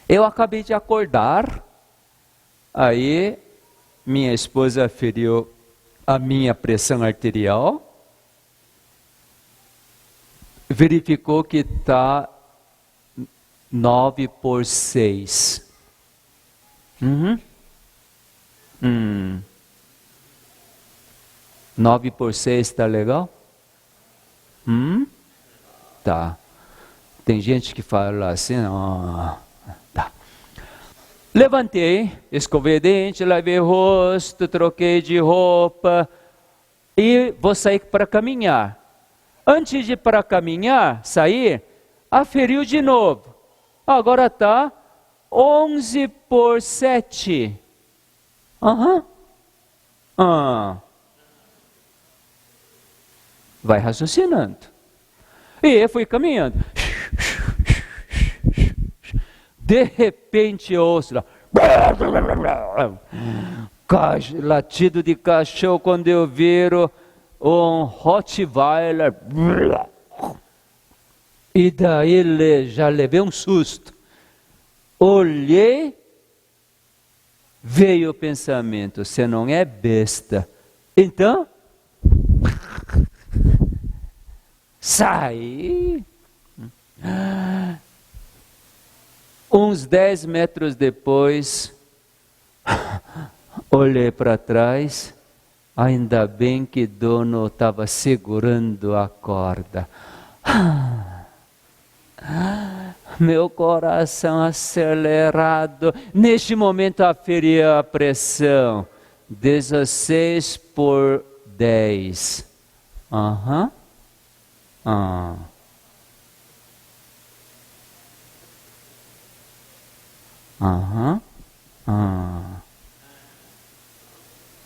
Eu acabei de acordar, aí minha esposa aferiu a minha pressão arterial, verificou que está 9 por 6. 9 por 6 está legal? Tá. Tem gente que fala assim, tá. Levantei, escovei dente, lavei o rosto, troquei de roupa e vou sair para caminhar. Antes de ir para caminhar, sair, aferiu de novo. Agora está 11 por 7. Vai raciocinando. E eu fui caminhando. De repente eu ouço lá, latido de cachorro. Quando eu viro um Rottweiler, e daí já levei um susto. Olhei, veio o pensamento: você não é besta, então sai. Uns 10 metros depois, olhei para trás, ainda bem que dono estava segurando a corda. Meu coração acelerado. Neste momento aferi a pressão. 16/10. Aham.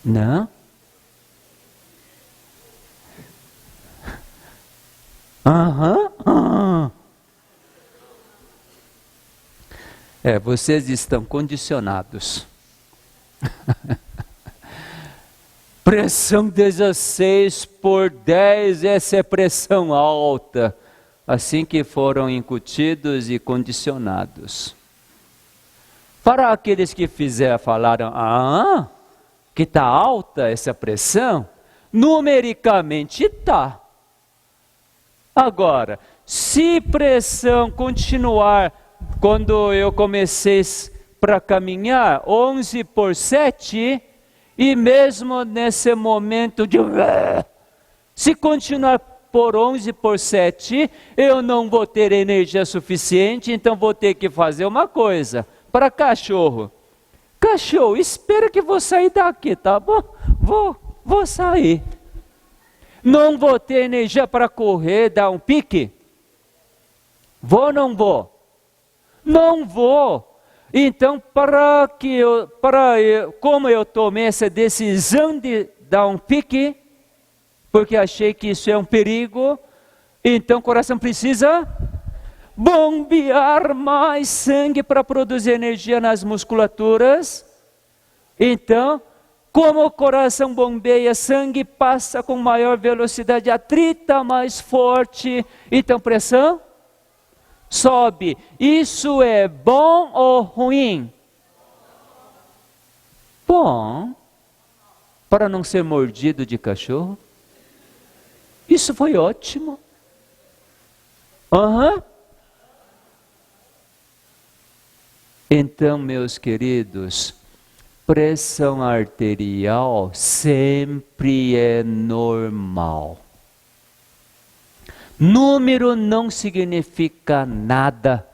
Não? Vocês estão condicionados. Pressão 16/10, essa é pressão alta. Assim que foram incutidos e condicionados. Para aqueles que falaram, que está alta essa pressão, numericamente está. Agora, se pressão continuar, quando eu comecei para caminhar, 11/7, e mesmo nesse momento de... Se continuar por 11/7, eu não vou ter energia suficiente, então vou ter que fazer uma coisa. Para cachorro, espera que vou sair daqui, tá bom? Vou sair. Não vou ter energia para correr, dar um pique? Vou ou não vou? Não vou. Então, como eu tomei essa decisão de dar um pique, porque achei que isso é um perigo, então o coração precisa bombear mais sangue para produzir energia nas musculaturas. Então, como o coração bombeia sangue, passa com maior velocidade, atrita mais forte, então pressão sobe. Isso é bom ou ruim? Bom, para não ser mordido de cachorro. Isso foi ótimo. Então, meus queridos, pressão arterial sempre é normal. Número não significa nada.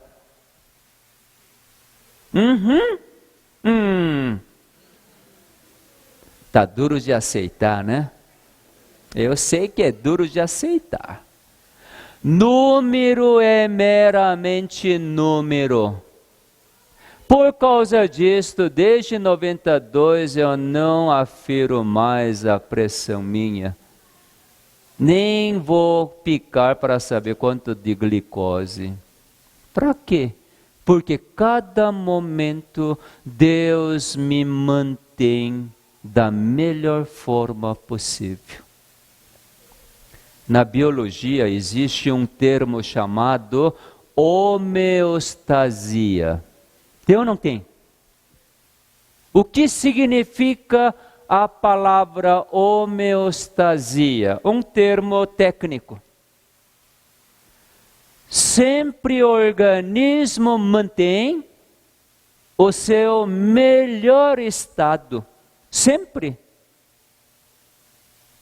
Tá duro de aceitar, né? Eu sei que é duro de aceitar. Número é meramente número. Por causa disto, desde 92 eu não afiro mais a pressão minha. Nem vou picar para saber quanto de glicose. Para quê? Porque cada momento Deus me mantém da melhor forma possível. Na biologia existe um termo chamado homeostasia. Tem ou não tem? O que significa a palavra homeostasia? Um termo técnico. Sempre o organismo mantém o seu melhor estado. Sempre.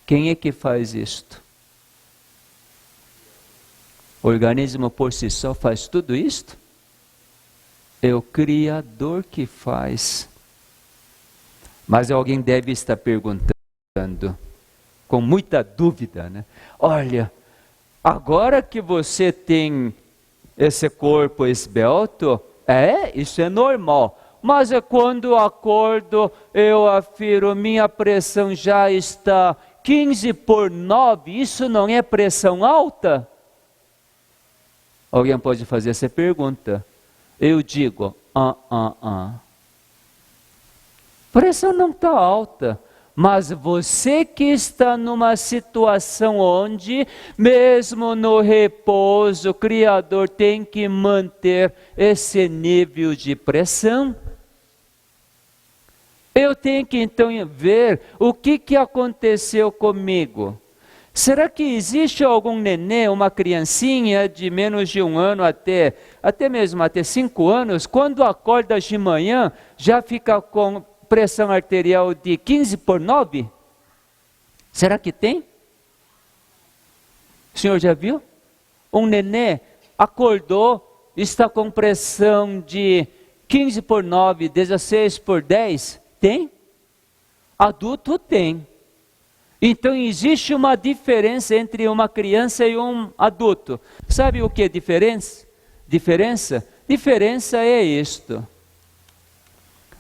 Quem é que faz isto? O organismo por si só faz tudo isto? É o Criador que faz. Mas alguém deve estar perguntando, com muita dúvida, né? Olha, agora que você tem esse corpo esbelto, isso é normal. Mas é quando acordo, eu afiro, minha pressão já está 15 por 9, isso não é pressão alta? Alguém pode fazer essa pergunta. Eu digo, pressão não está alta. Mas você que está numa situação onde, mesmo no repouso, o Criador tem que manter esse nível de pressão. Eu tenho que então ver o que aconteceu comigo. Será que existe algum nenê, uma criancinha de menos de 1 ano até mesmo até 5 anos, quando acorda de manhã, já fica com pressão arterial de 15 por 9? Será que tem? O senhor já viu? Um nenê acordou, está com pressão de 15 por 9, 16 por 10? Tem? Adulto tem. Então existe uma diferença entre uma criança e um adulto. Sabe o que é diferença? Diferença é isto.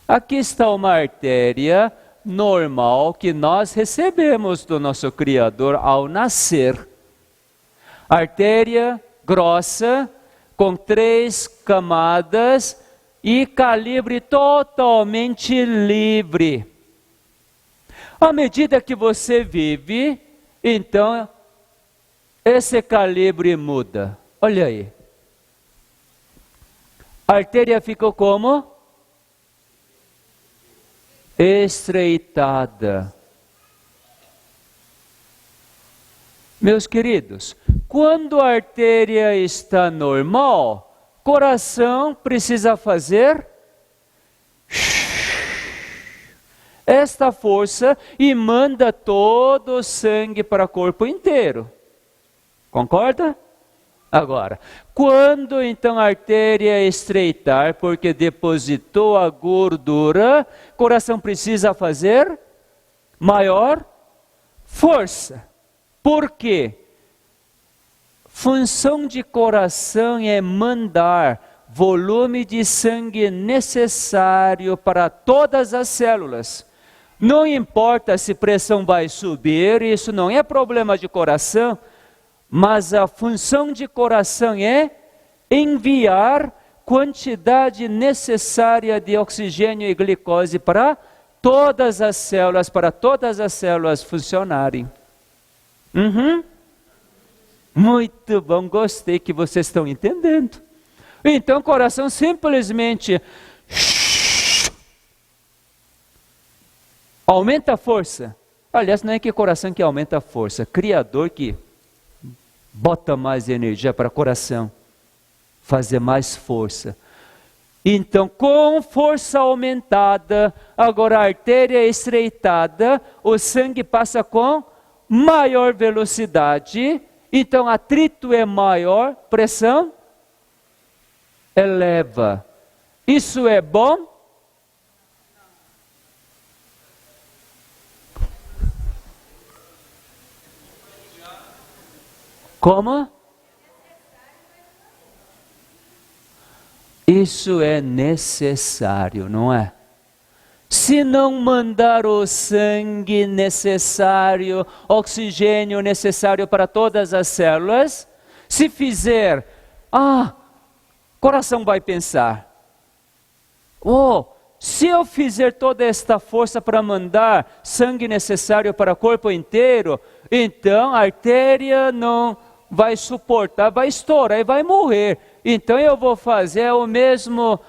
Aqui está uma artéria normal que nós recebemos do nosso Criador ao nascer. Artéria grossa, com 3 camadas e calibre totalmente livre. À medida que você vive, então, esse calibre muda. Olha aí. A artéria ficou como? Estreitada. Meus queridos, quando a artéria está normal, coração precisa fazer esta força e manda todo o sangue para o corpo inteiro. Concorda? Agora, quando então a artéria estreitar, porque depositou a gordura, o coração precisa fazer maior força. Por quê? Função de coração é mandar volume de sangue necessário para todas as células. Não importa se pressão vai subir, isso não é problema de coração, mas a função de coração é enviar quantidade necessária de oxigênio e glicose para todas as células funcionarem. Muito bom, gostei que vocês estão entendendo. Então o coração simplesmente aumenta a força. Aliás, não é que o coração que aumenta a força, Criador que bota mais energia para o coração, fazer mais força. Então, com força aumentada, agora a artéria é estreitada, o sangue passa com maior velocidade, então atrito é maior, pressão eleva. Isso é bom? Como? Isso é necessário, não é? Se não mandar o sangue necessário, oxigênio necessário para todas as células, se fizer, coração vai pensar, se eu fizer toda esta força para mandar sangue necessário para o corpo inteiro, então a artéria não vai suportar, vai estourar e vai morrer. Então eu vou fazer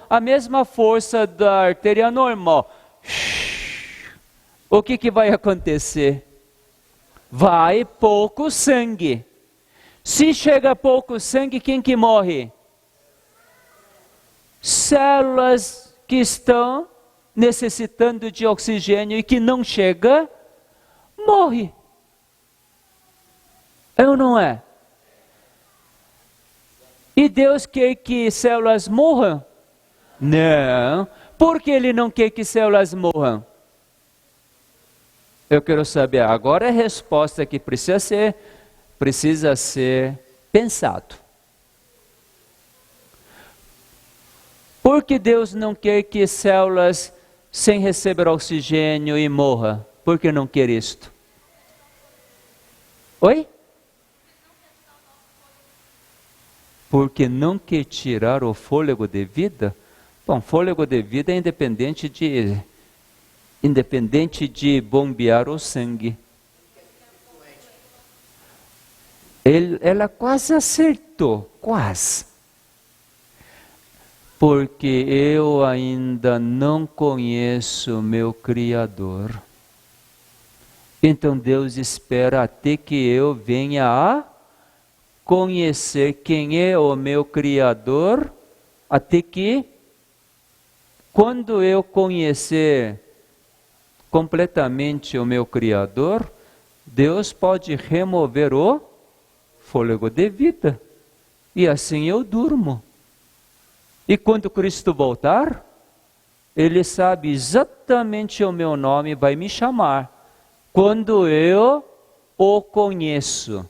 a mesma força da artéria normal. O que vai acontecer? Vai pouco sangue. Se chega pouco sangue, quem que morre? Células que estão necessitando de oxigênio e que não chega, morre. É ou não é? E Deus quer que células morram? Não. Por que Ele não quer que células morram? Eu quero saber. Agora é a resposta que precisa ser pensado. Por que Deus não quer que células sem receber oxigênio e morra? Por que não quer isto? Oi? Porque não quer tirar o fôlego de vida? Bom, fôlego de vida é independente de bombear o sangue. Ela quase acertou, quase. Porque eu ainda não conheço meu Criador. Então Deus espera até que eu venha a conhecer quem é o meu Criador, até que, quando eu conhecer completamente o meu Criador, Deus pode remover o fôlego de vida. E assim eu durmo. E quando Cristo voltar, Ele sabe exatamente o meu nome e vai me chamar. Quando eu o conheço.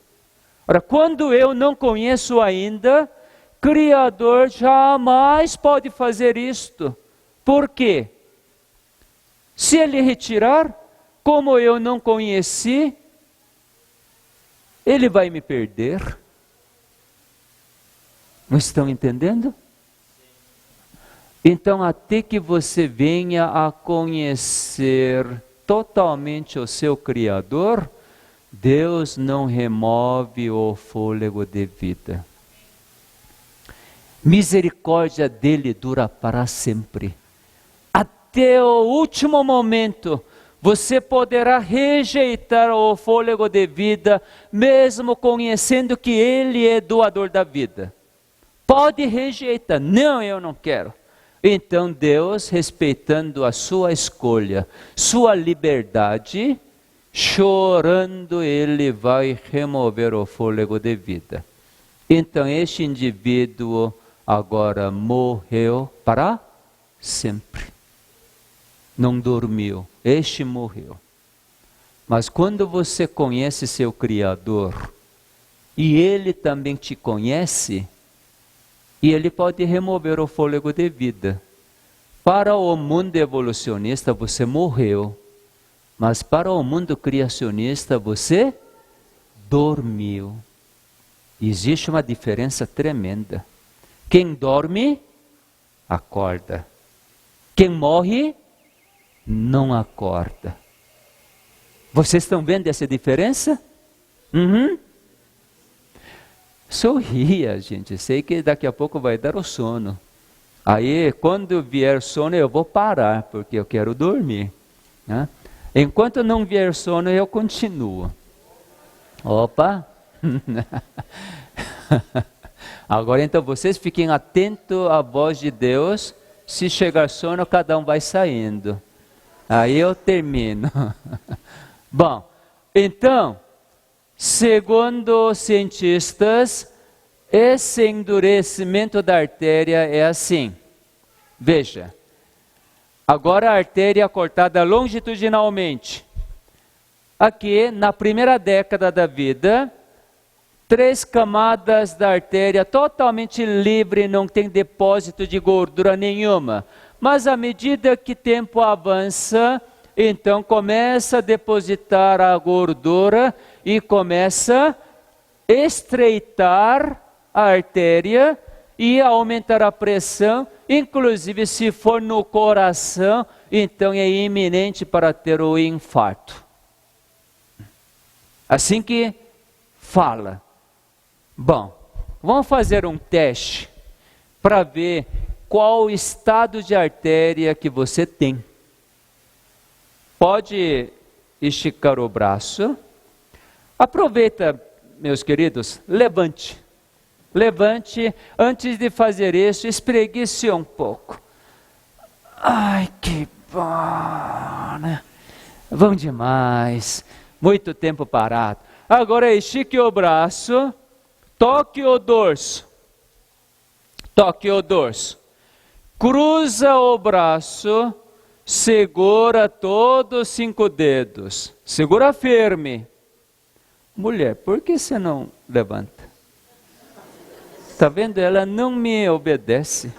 Ora, quando eu não conheço ainda, Criador jamais pode fazer isto. Por quê? Se Ele retirar, como eu não conheci, Ele vai me perder. Não estão entendendo? Então, até que você venha a conhecer totalmente o seu Criador, Deus não remove o fôlego de vida. Misericórdia dele dura para sempre. Até o último momento, você poderá rejeitar o fôlego de vida, mesmo conhecendo que Ele é doador da vida. Pode rejeitar. Não, eu não quero. Então Deus, respeitando a sua escolha, sua liberdade, chorando, Ele vai remover o fôlego de vida. Então este indivíduo agora morreu para sempre. Não dormiu, este morreu. Mas quando você conhece seu Criador, e Ele também te conhece, e Ele pode remover o fôlego de vida. Para o mundo evolucionista você morreu, mas para o mundo criacionista você dormiu. Existe uma diferença tremenda. Quem dorme, acorda. Quem morre, não acorda. Vocês estão vendo essa diferença? Sorria, gente. Sei que daqui a pouco vai dar o sono. Aí, quando vier sono, eu vou parar, porque eu quero dormir. Né? Enquanto não vier sono, eu continuo. Opa! Agora, então, vocês fiquem atentos à voz de Deus. Se chegar sono, cada um vai saindo. Aí eu termino. Bom, então, segundo os cientistas, esse endurecimento da artéria é assim. Veja, agora a artéria é cortada longitudinalmente. Aqui, na primeira década da vida, 3 camadas da artéria totalmente livre, não tem depósito de gordura nenhuma. Mas à medida que o tempo avança, então começa a depositar a gordura e começa a estreitar a artéria e aumentar a pressão, inclusive se for no coração, então é iminente para ter o infarto. Assim que fala. Bom, vamos fazer um teste para ver qual o estado de artéria que você tem. Pode esticar o braço. Aproveita, meus queridos, levante. Levante, antes de fazer isso, espreguice um pouco. Ai, que bom, né? Bom demais. Muito tempo parado. Agora estique o braço, toque o dorso. Toque o dorso. Cruza o braço, segura todos os 5 dedos. Segura firme. Mulher, por que você não levanta? Está vendo? Ela não me obedece.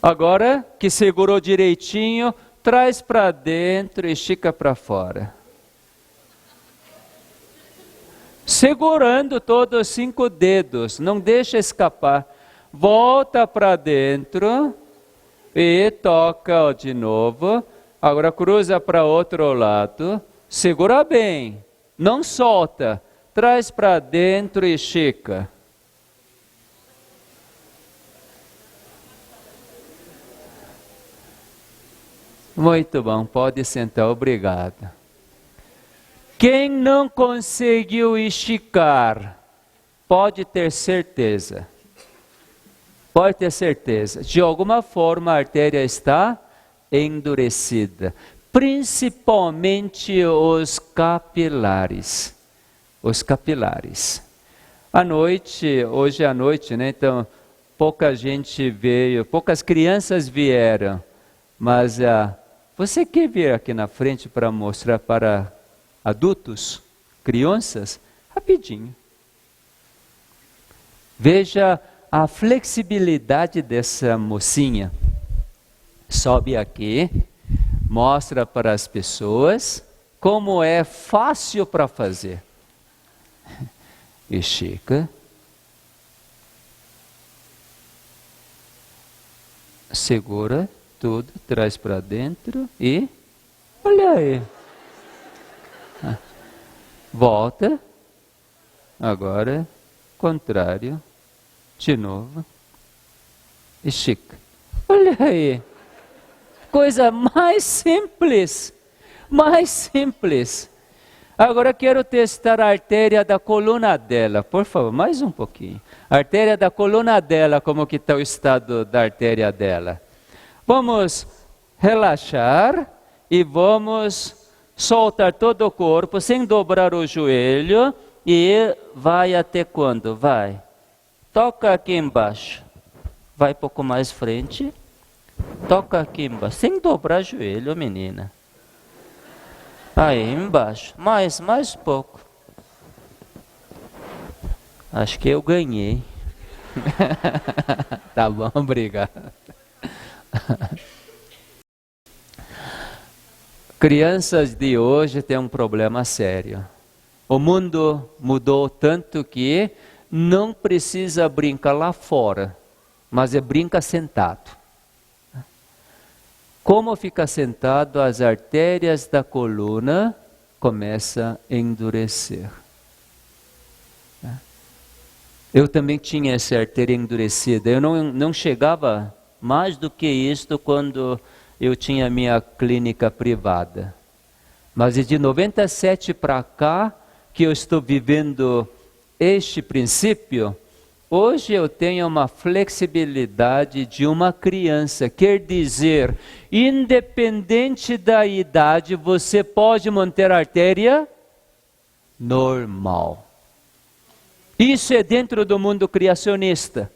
Agora que segurou direitinho, traz para dentro e estica para fora. Segurando todos os 5 dedos, não deixa escapar. Volta para dentro e toca de novo. Agora cruza para outro lado. Segura bem, não solta. Traz para dentro e estica. Muito bom, pode sentar, obrigado. Quem não conseguiu esticar, pode ter certeza, de alguma forma a artéria está endurecida, principalmente os capilares. Hoje à noite, né? Então, pouca gente veio, poucas crianças vieram, mas você quer vir aqui na frente para mostrar para adultos, crianças? Rapidinho. Veja a flexibilidade dessa mocinha. Sobe aqui, mostra para as pessoas como é fácil para fazer. Estica. Segura tudo, traz para dentro e olha aí. Volta. Agora, contrário. De novo. Estica. Olha aí. Coisa mais simples. Agora quero testar a artéria da coluna dela. Por favor, mais um pouquinho. Artéria da coluna dela, como que está o estado da artéria dela? Vamos relaxar e vamos soltar todo o corpo sem dobrar o joelho e vai até quando? Vai. Toca aqui embaixo. Vai um pouco mais frente. Toca aqui embaixo, sem dobrar o joelho, menina. Aí embaixo, mais pouco. Acho que eu ganhei. Tá bom, obrigado. Crianças de hoje têm um problema sério. O mundo mudou tanto que não precisa brincar lá fora, mas brinca sentado. Como fica sentado, as artérias da coluna começam a endurecer. Eu também tinha essa artéria endurecida. Eu não chegava mais do que isto quando eu tinha minha clínica privada. Mas de 97 para cá, que eu estou vivendo este princípio, hoje eu tenho uma flexibilidade de uma criança. Quer dizer, independente da idade, você pode manter a artéria normal. Isso é dentro do mundo criacionista.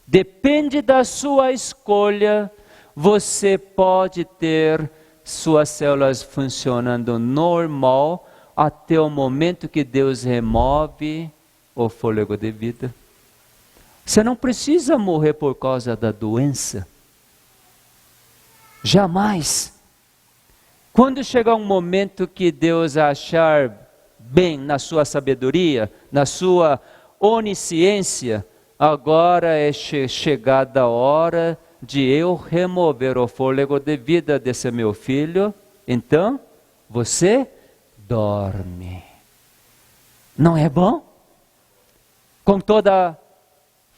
Depende da sua escolha, você pode ter suas células funcionando normal até o momento que Deus remove o fôlego de vida. Você não precisa morrer por causa da doença. Jamais. Quando chegar um momento que Deus achar bem na sua sabedoria, na sua onisciência, agora é chegada a hora de eu remover o fôlego de vida desse meu filho. Então, você dorme. Não é bom? Com toda a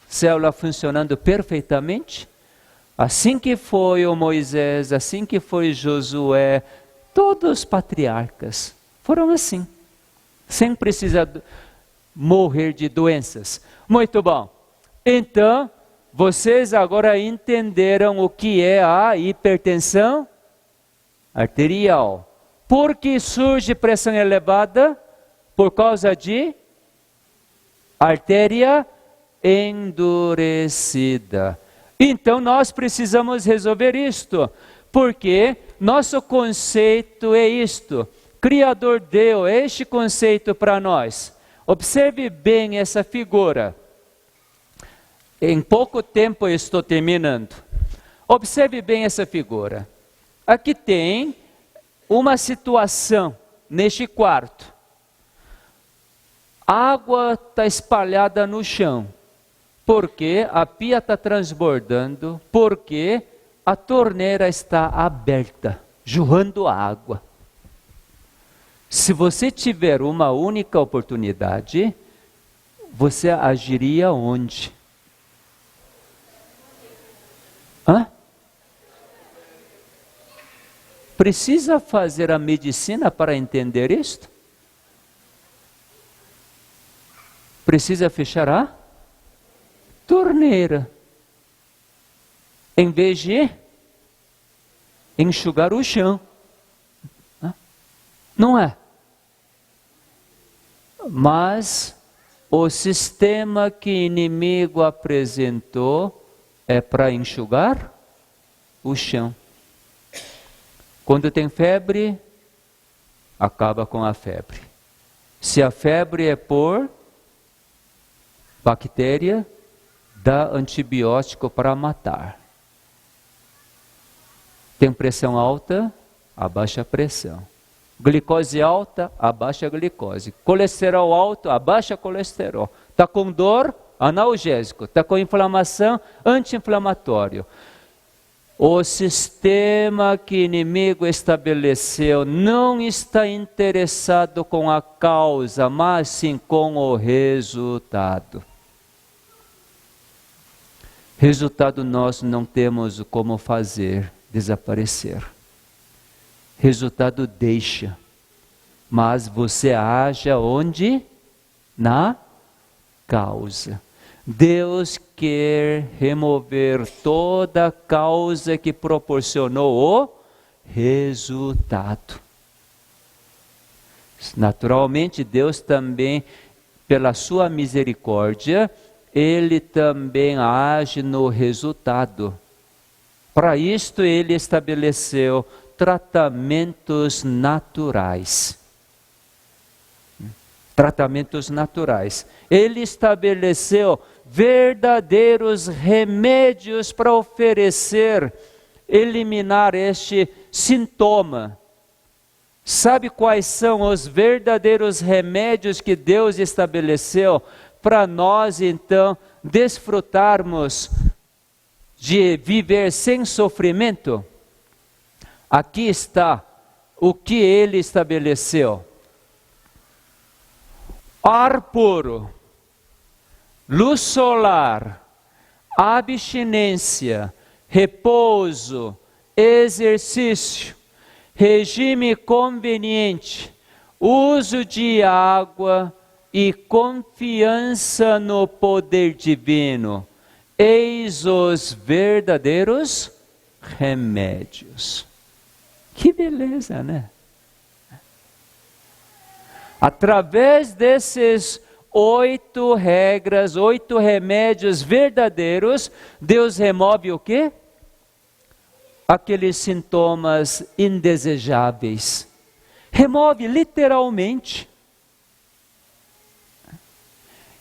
célula funcionando perfeitamente? Assim que foi o Moisés, assim que foi Josué, todos os patriarcas foram assim, sem precisar morrer de doenças. Muito bom. Então, vocês agora entenderam o que é a hipertensão arterial. Por que surge pressão elevada? Por causa de artéria endurecida. Então nós precisamos resolver isto, porque nosso conceito é isto. Criador deu este conceito para nós. Observe bem essa figura. Em pouco tempo eu estou terminando. Observe bem essa figura. aqui tem uma situação neste quarto. A água está espalhada no chão, porque a pia está transbordando, porque a torneira está aberta, jorrando água. Se você tiver uma única oportunidade, você agiria onde? Precisa fazer a medicina para entender isto? Precisa fechar a torneira, em vez de enxugar o chão. Não é? Mas o sistema que o inimigo apresentou é para enxugar o chão. Quando tem febre, acaba com a febre. Se a febre é por bactéria, dá antibiótico para matar. Tem pressão alta, abaixa a pressão. Glicose alta, abaixa a glicose. Colesterol alto, abaixa o colesterol. Está com dor, analgésico. Está com inflamação, anti-inflamatório. O sistema que o inimigo estabeleceu não está interessado com a causa, mas sim com o resultado. Resultado nós não temos como fazer desaparecer. Resultado deixa. Mas você haja onde? Na causa. Deus quer remover toda a causa que proporcionou o resultado. Naturalmente, Deus também, pela sua misericórdia, Ele também age no resultado. Para isto, Ele estabeleceu tratamentos naturais. Tratamentos naturais. Ele estabeleceu verdadeiros remédios para oferecer, eliminar este sintoma. Sabe quais são os verdadeiros remédios que Deus estabeleceu para nós, então, desfrutarmos de viver sem sofrimento? Aqui está o que Ele estabeleceu: ar puro, luz solar, abstinência, repouso, exercício, regime conveniente, uso de água e confiança no poder divino. Eis os verdadeiros remédios. Que beleza, né? Através desses 8 regras, 8 remédios verdadeiros, Deus remove o quê? Aqueles sintomas indesejáveis. Remove literalmente.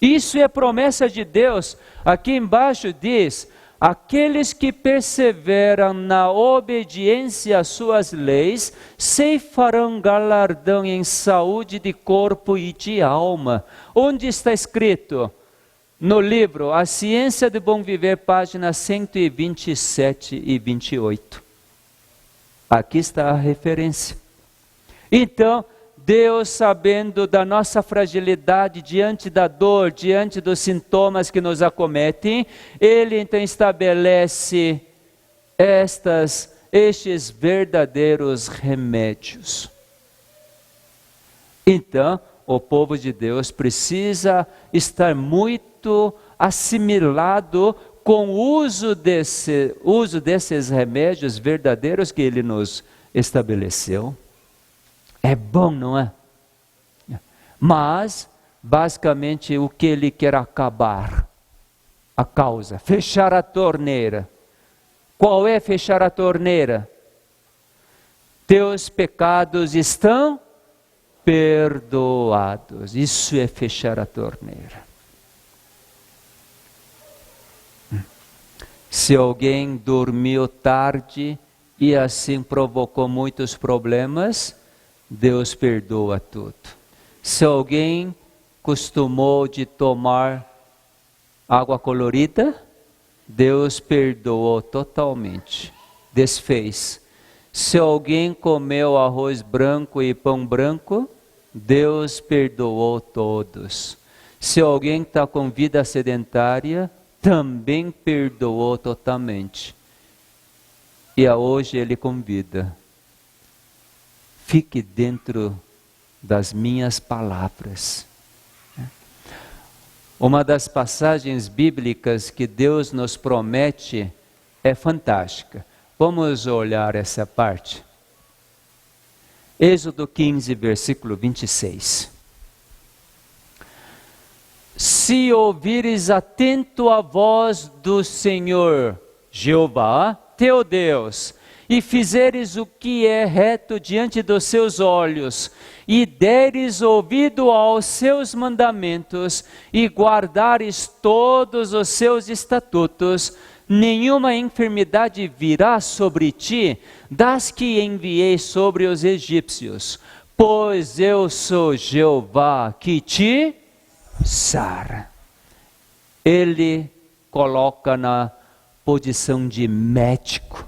Isso é promessa de Deus. Aqui embaixo diz: aqueles que perseveram na obediência às suas leis, ceifarão galardão em saúde de corpo e de alma. Onde está escrito? No livro A Ciência do Bom Viver, páginas 127 e 28. Aqui está a referência. Então, Deus, sabendo da nossa fragilidade diante da dor, diante dos sintomas que nos acometem, Ele então estabelece estes verdadeiros remédios. Então, o povo de Deus precisa estar muito assimilado com o uso desses remédios verdadeiros que Ele nos estabeleceu. É bom, não é? Mas, basicamente, o que Ele quer acabar? A causa, fechar a torneira. Qual é fechar a torneira? Teus pecados estão perdoados. Isso é fechar a torneira. Se alguém dormiu tarde e assim provocou muitos problemas, Deus perdoa tudo. Se alguém costumou de tomar água colorida, Deus perdoou totalmente, desfez. Se alguém comeu arroz branco e pão branco, Deus perdoou todos. Se alguém está com vida sedentária, também perdoou totalmente. E hoje Ele convida: fique dentro das minhas palavras. Uma das passagens bíblicas que Deus nos promete é fantástica. Vamos olhar essa parte. Êxodo 15, versículo 26. Se ouvires atento a voz do Senhor, Jeová, teu Deus, e fizeres o que é reto diante dos seus olhos, e deres ouvido aos seus mandamentos, e guardares todos os seus estatutos, nenhuma enfermidade virá sobre ti, das que enviei sobre os egípcios, pois eu sou Jeová que te sara. Ele coloca na posição de médico.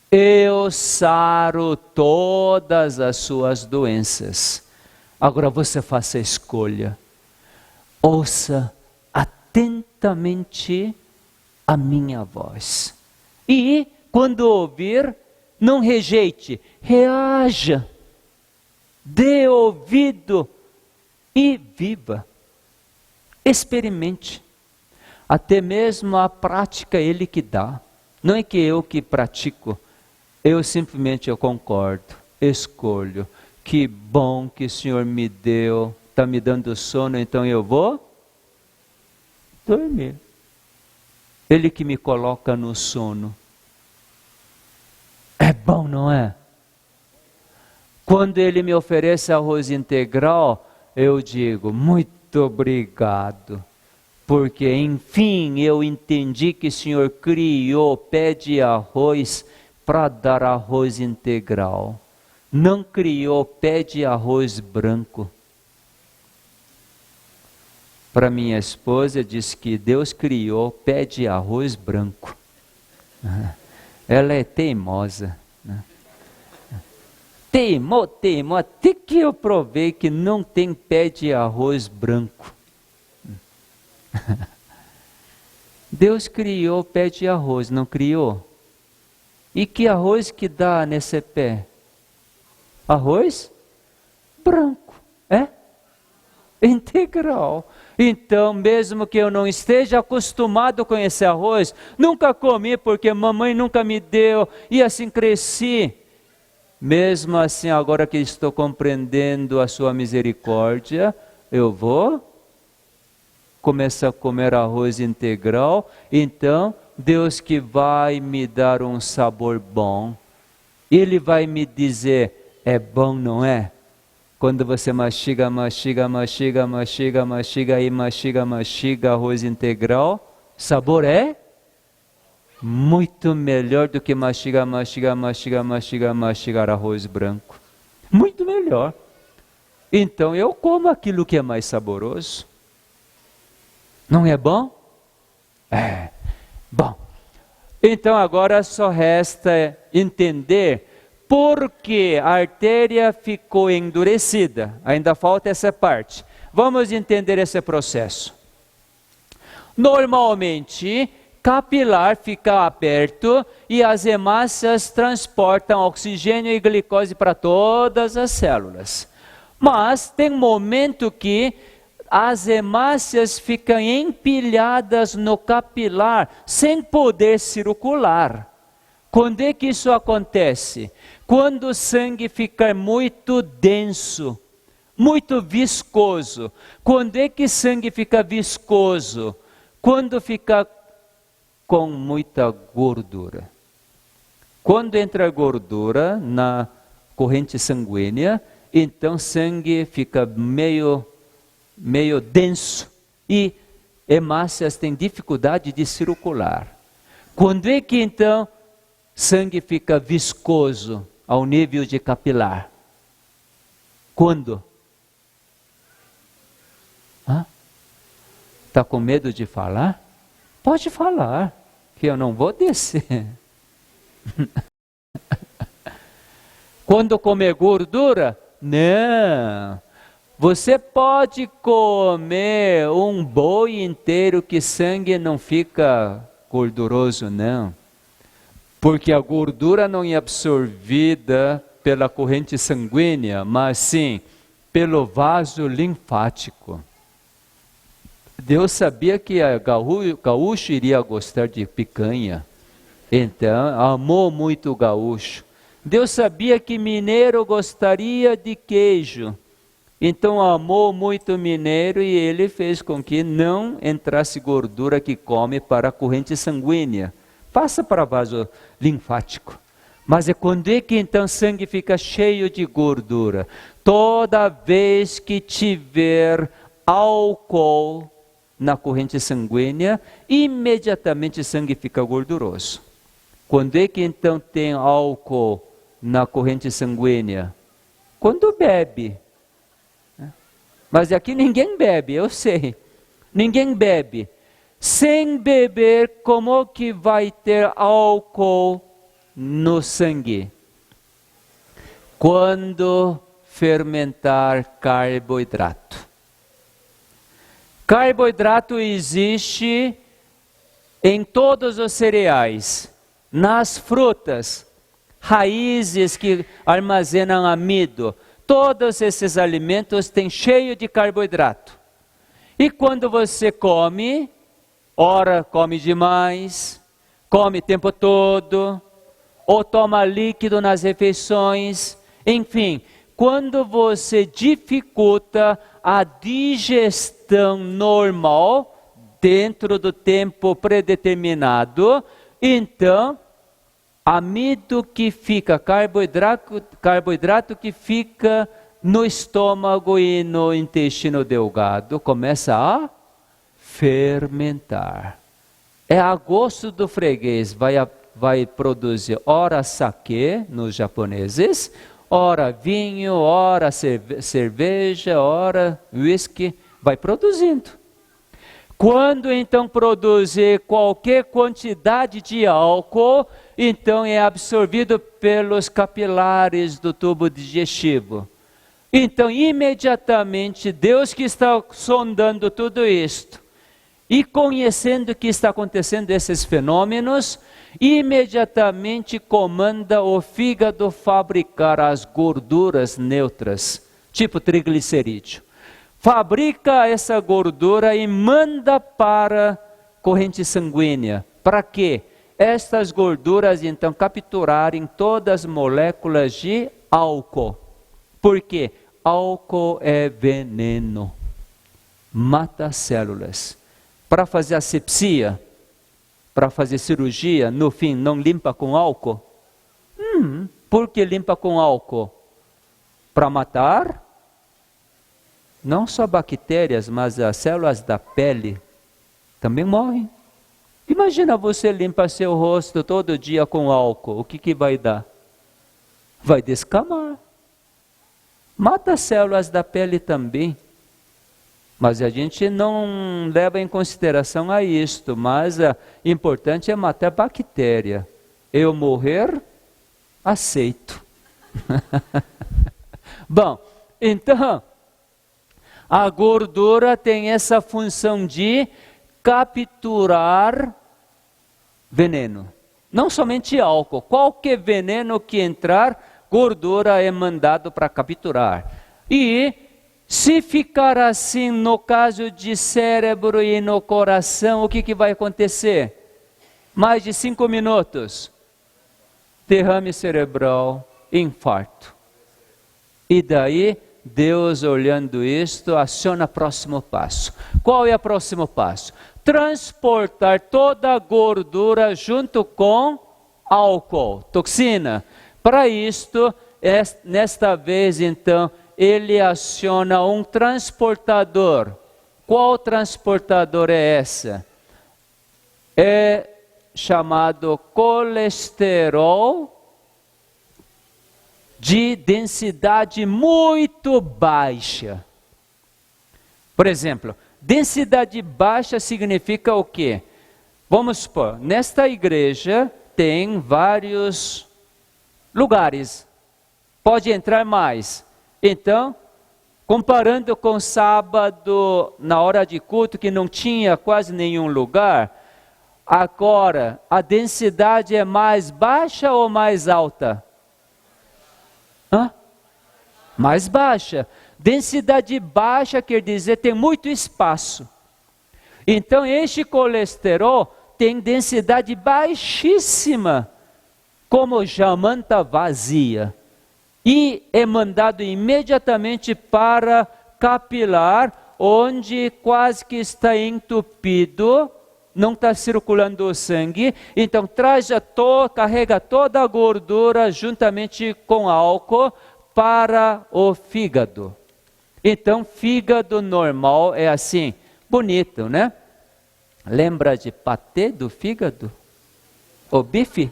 Eu saro todas as suas doenças. Agora você faça a escolha. Ouça atentamente a minha voz. E quando ouvir, não rejeite, reaja. Dê ouvido e viva. Experimente. Até mesmo a prática Ele que dá. Não é que eu que pratico. Eu simplesmente concordo, escolho. Que bom que o Senhor me deu, está me dando sono, então eu vou dormir. Ele que me coloca no sono. É bom, não é? Quando Ele me oferece arroz integral, eu digo, muito obrigado. Porque enfim eu entendi que o Senhor criou pé de arroz para dar arroz integral. Não criou pé de arroz branco. Para minha esposa, diz que Deus criou pé de arroz branco. Ela é teimosa. Teimou, até que eu provei que não tem pé de arroz branco. Deus criou pé de arroz, não criou? E que arroz que dá nesse pé? Arroz branco, é? Integral. Então, mesmo que eu não esteja acostumado com esse arroz, nunca comi porque mamãe nunca me deu e assim cresci. Mesmo assim, agora que estou compreendendo a sua misericórdia, eu vou começar a comer arroz integral. Então, Deus que vai me dar um sabor bom, Ele vai me dizer, é bom, não é? Quando você mastiga arroz integral, sabor é muito melhor do que mastigar arroz branco. Muito melhor. Então eu como aquilo que é mais saboroso. Não é bom? É bom. Então agora só resta entender por que a artéria ficou endurecida. Ainda falta essa parte. Vamos entender esse processo. Normalmente, capilar fica aberto e as hemácias transportam oxigênio e glicose para todas as células. Mas tem um momento que as hemácias ficam empilhadas no capilar sem poder circular. Quando é que isso acontece? Quando o sangue fica muito denso, muito viscoso. Quando é que o sangue fica viscoso? Quando fica com muita gordura. Quando entra gordura na corrente sanguínea, então o sangue fica meio denso e hemácias têm dificuldade de circular. Quando é que então sangue fica viscoso ao nível de capilar? Quando? Está com medo de falar? Pode falar, que eu não vou descer. Quando comer gordura? Não. Você pode comer um boi inteiro que sangue não fica gorduroso, não. Porque a gordura não é absorvida pela corrente sanguínea, mas sim pelo vaso linfático. Deus sabia que a gaúcho iria gostar de picanha. Então, amou muito o gaúcho. Deus sabia que mineiro gostaria de queijo. Então, amou muito o mineiro e ele fez com que não entrasse gordura que come para a corrente sanguínea. Passa para vaso linfático. Mas é quando é que então o sangue fica cheio de gordura? Toda vez que tiver álcool na corrente sanguínea, imediatamente o sangue fica gorduroso. Quando é que então tem álcool na corrente sanguínea? Quando bebe. Mas aqui ninguém bebe, eu sei. Ninguém bebe. Sem beber, como que vai ter álcool no sangue? Quando fermentar carboidrato. Carboidrato existe em todos os cereais, nas frutas, raízes que armazenam amido. Todos esses alimentos têm cheio de carboidrato. E quando você come, ora come demais, come o tempo todo, ou toma líquido nas refeições, enfim, quando você dificulta a digestão normal dentro do tempo predeterminado, então, amido que fica, carboidrato que fica no estômago e no intestino delgado, começa a fermentar. É a gosto do freguês, vai produzir ora sake nos japoneses, ora vinho, ora cerveja, ora whisky, vai produzindo. Quando então produzir qualquer quantidade de álcool, então é absorvido pelos capilares do tubo digestivo. Então, imediatamente, Deus que está sondando tudo isto e conhecendo o que está acontecendo, esses fenômenos, imediatamente comanda o fígado fabricar as gorduras neutras, tipo triglicerídeo. Fabrica essa gordura e manda para a corrente sanguínea. Para quê? Estas gorduras, então, capturarem todas as moléculas de álcool. Por quê? Álcool é veneno. Mata células. Para fazer asepsia, para fazer cirurgia, no fim, não limpa com álcool? Por que limpa com álcool? Para matar não só bactérias, mas as células da pele também morrem. Imagina você limpar seu rosto todo dia com álcool, o que vai dar? Vai descamar. Mata as células da pele também. Mas a gente não leva em consideração a isto, mas o importante é matar a bactéria. Eu morrer, aceito. Bom, então, a gordura tem essa função de capturar veneno. Não somente álcool, qualquer veneno que entrar, gordura é mandado para capturar. E se ficar assim no caso de cérebro e no coração, o que vai acontecer? Mais de 5 minutos, derrame cerebral, infarto. E daí, Deus olhando isto, aciona o próximo passo. Qual é o próximo passo? Transportar toda a gordura junto com álcool, toxina. Para isto, nesta vez então, ele aciona um transportador. Qual transportador é essa? É chamado colesterol de densidade muito baixa. Por exemplo, densidade baixa significa o quê? Vamos supor, nesta igreja tem vários lugares, pode entrar mais. Então, comparando com sábado, na hora de culto, que não tinha quase nenhum lugar, agora a densidade é mais baixa ou mais alta? Mais baixa. Densidade baixa quer dizer tem muito espaço. Então este colesterol tem densidade baixíssima, como jamanta vazia. E é mandado imediatamente para capilar, onde quase que está entupido, não está circulando o sangue. Então carrega toda a gordura juntamente com álcool para o fígado. Então, fígado normal é assim, bonito, né? Lembra de patê do fígado? O bife?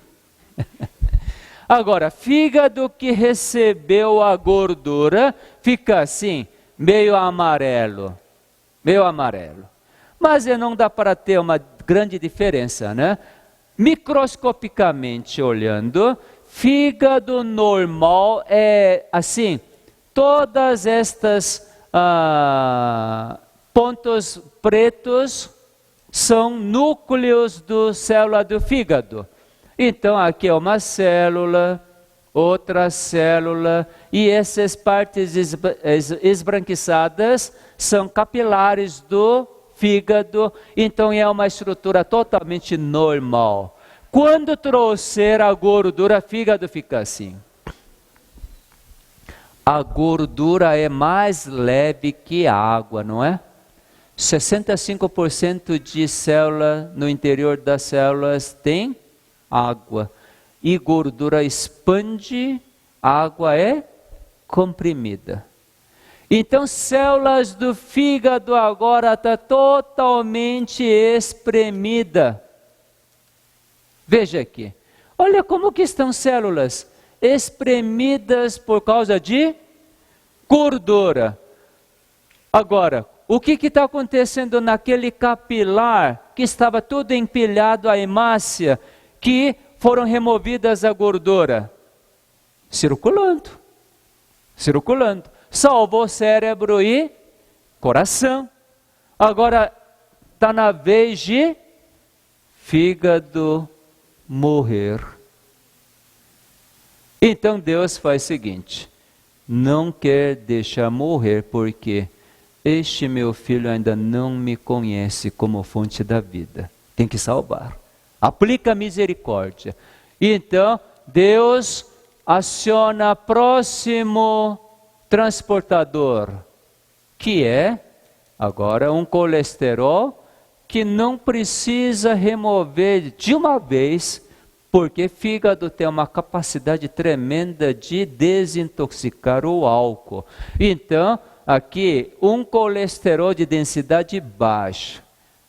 Agora, fígado que recebeu a gordura, fica assim, meio amarelo. Meio amarelo. Mas não dá para ter uma grande diferença, né? Microscopicamente olhando, fígado normal é assim, todas estas pontos pretos são núcleos da célula do fígado. Então aqui é uma célula, outra célula, e essas partes esbranquiçadas são capilares do fígado, então é uma estrutura totalmente normal. Quando trouxer a gordura, o fígado fica assim. A gordura é mais leve que a água, não é? 65% de célula no interior das células tem água. E gordura expande, água é comprimida. Então, células do fígado agora está totalmente espremida. Veja aqui. Olha como que estão células espremidas por causa de gordura. Agora, o que está acontecendo naquele capilar que estava tudo empilhado a hemácia, que foram removidas a gordura? Circulando. Salvou cérebro e coração. Agora está na vez de fígado morrer. Então Deus faz o seguinte: não quer deixar morrer, porque este meu filho ainda não me conhece como fonte da vida. Tem que salvar. Aplica misericórdia. Então Deus aciona próximo transportador, que é agora um colesterol que não precisa remover de uma vez, porque fígado tem uma capacidade tremenda de desintoxicar o álcool. Então, aqui, um colesterol de densidade baixa.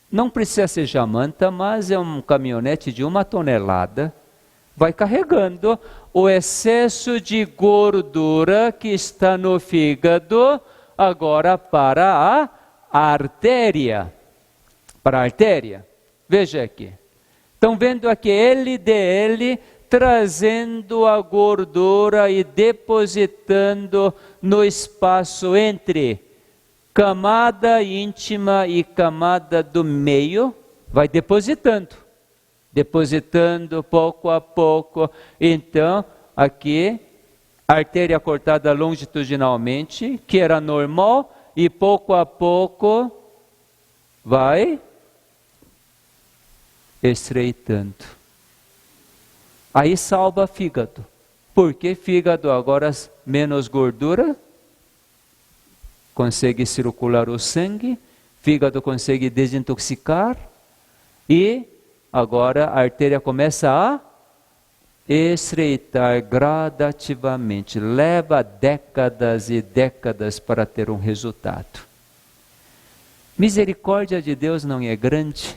Não precisa ser jamanta, mas é um caminhonete de 1 tonelada. Vai carregando o excesso de gordura que está no fígado agora para a artéria. Para a artéria. Veja aqui. Estão vendo aqui LDL trazendo a gordura e depositando no espaço entre camada íntima e camada do meio. Vai depositando pouco a pouco. Então, aqui, artéria cortada longitudinalmente, que era normal, e pouco a pouco vai estreitando. Aí salva fígado. Porque fígado agora menos gordura, consegue circular o sangue, fígado consegue desintoxicar, e agora a artéria começa a estreitar gradativamente. Leva décadas e décadas para ter um resultado. Misericórdia de Deus não é grande?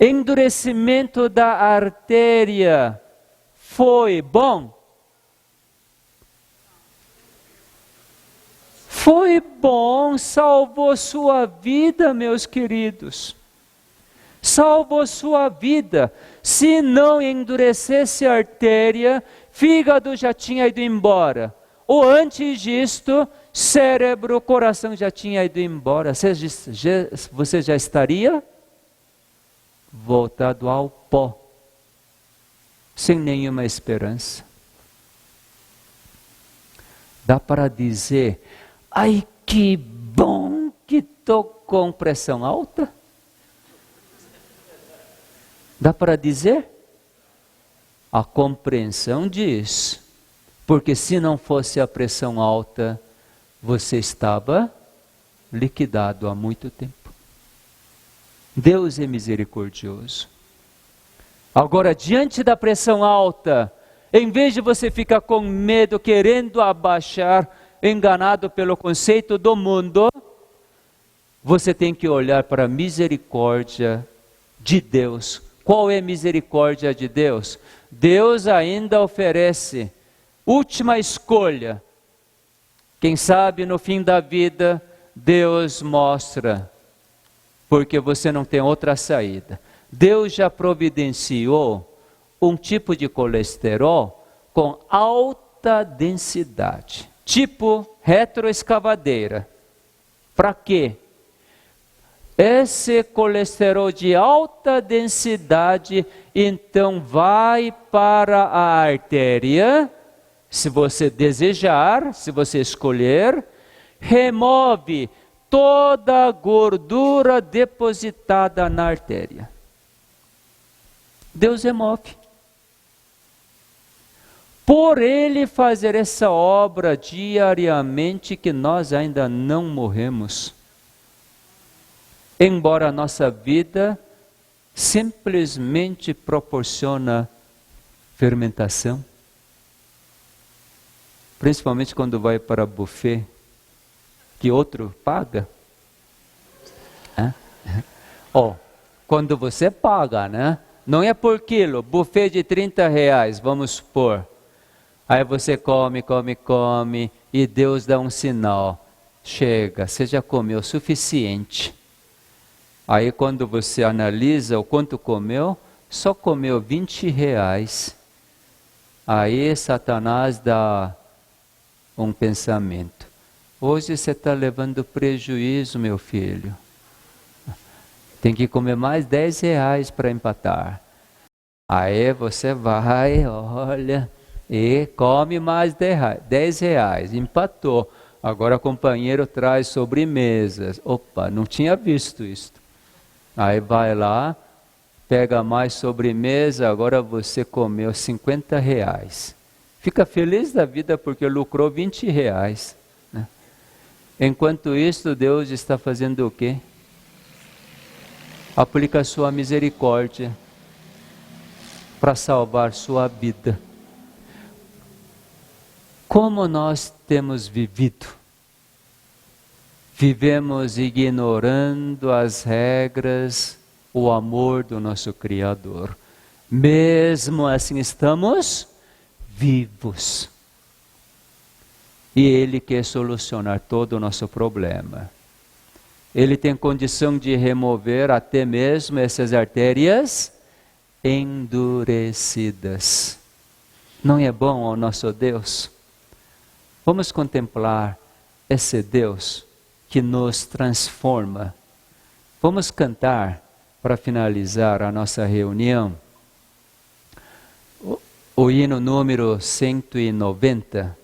Endurecimento da artéria foi bom? Foi bom, salvou sua vida, meus queridos. Salvou sua vida. Se não endurecesse a artéria, fígado já tinha ido embora. Ou antes disto, cérebro, coração já tinha ido embora. Você já estaria voltado ao pó, sem nenhuma esperança. Dá para dizer, ai que bom que estou com pressão alta? Dá para dizer? A compreensão diz, porque se não fosse a pressão alta, você estava liquidado há muito tempo. Deus é misericordioso. Agora, diante da pressão alta, em vez de você ficar com medo, querendo abaixar, enganado pelo conceito do mundo, você tem que olhar para a misericórdia de Deus. Qual é a misericórdia de Deus? Deus ainda oferece última escolha. Quem sabe no fim da vida, Deus mostra, porque você não tem outra saída. Deus já providenciou um tipo de colesterol com alta densidade, tipo retroescavadeira. Para quê? Esse colesterol de alta densidade, então vai para a artéria, se você desejar, se você escolher, remove toda a gordura depositada na artéria. Deus remove. Por Ele fazer essa obra diariamente, que nós ainda não morremos. Embora a nossa vida simplesmente proporciona fermentação. Principalmente quando vai para buffet, que outro paga. Quando você paga, né? Não é por quilo, buffet de 30 reais, vamos supor. Aí você come, e Deus dá um sinal. Chega, você já comeu o suficiente. Aí quando você analisa o quanto comeu, só comeu 20 reais. Aí Satanás dá um pensamento. Hoje você está levando prejuízo, meu filho. Tem que comer mais 10 reais para empatar. Aí você vai, olha, e come mais 10 reais. Empatou. Agora o companheiro traz sobremesas. Opa, não tinha visto isso. Aí vai lá, pega mais sobremesa, agora você comeu 50 reais. Fica feliz da vida porque lucrou 20 reais. Né? Enquanto isso, Deus está fazendo o quê? Aplica a sua misericórdia para salvar sua vida. Como nós temos vivido? Vivemos ignorando as regras, o amor do nosso Criador. Mesmo assim estamos vivos. E Ele quer solucionar todo o nosso problema. Ele tem condição de remover até mesmo essas artérias endurecidas. Não é bom ao nosso Deus? Vamos contemplar esse Deus que nos transforma. Vamos cantar, para finalizar a nossa reunião, o hino número 190.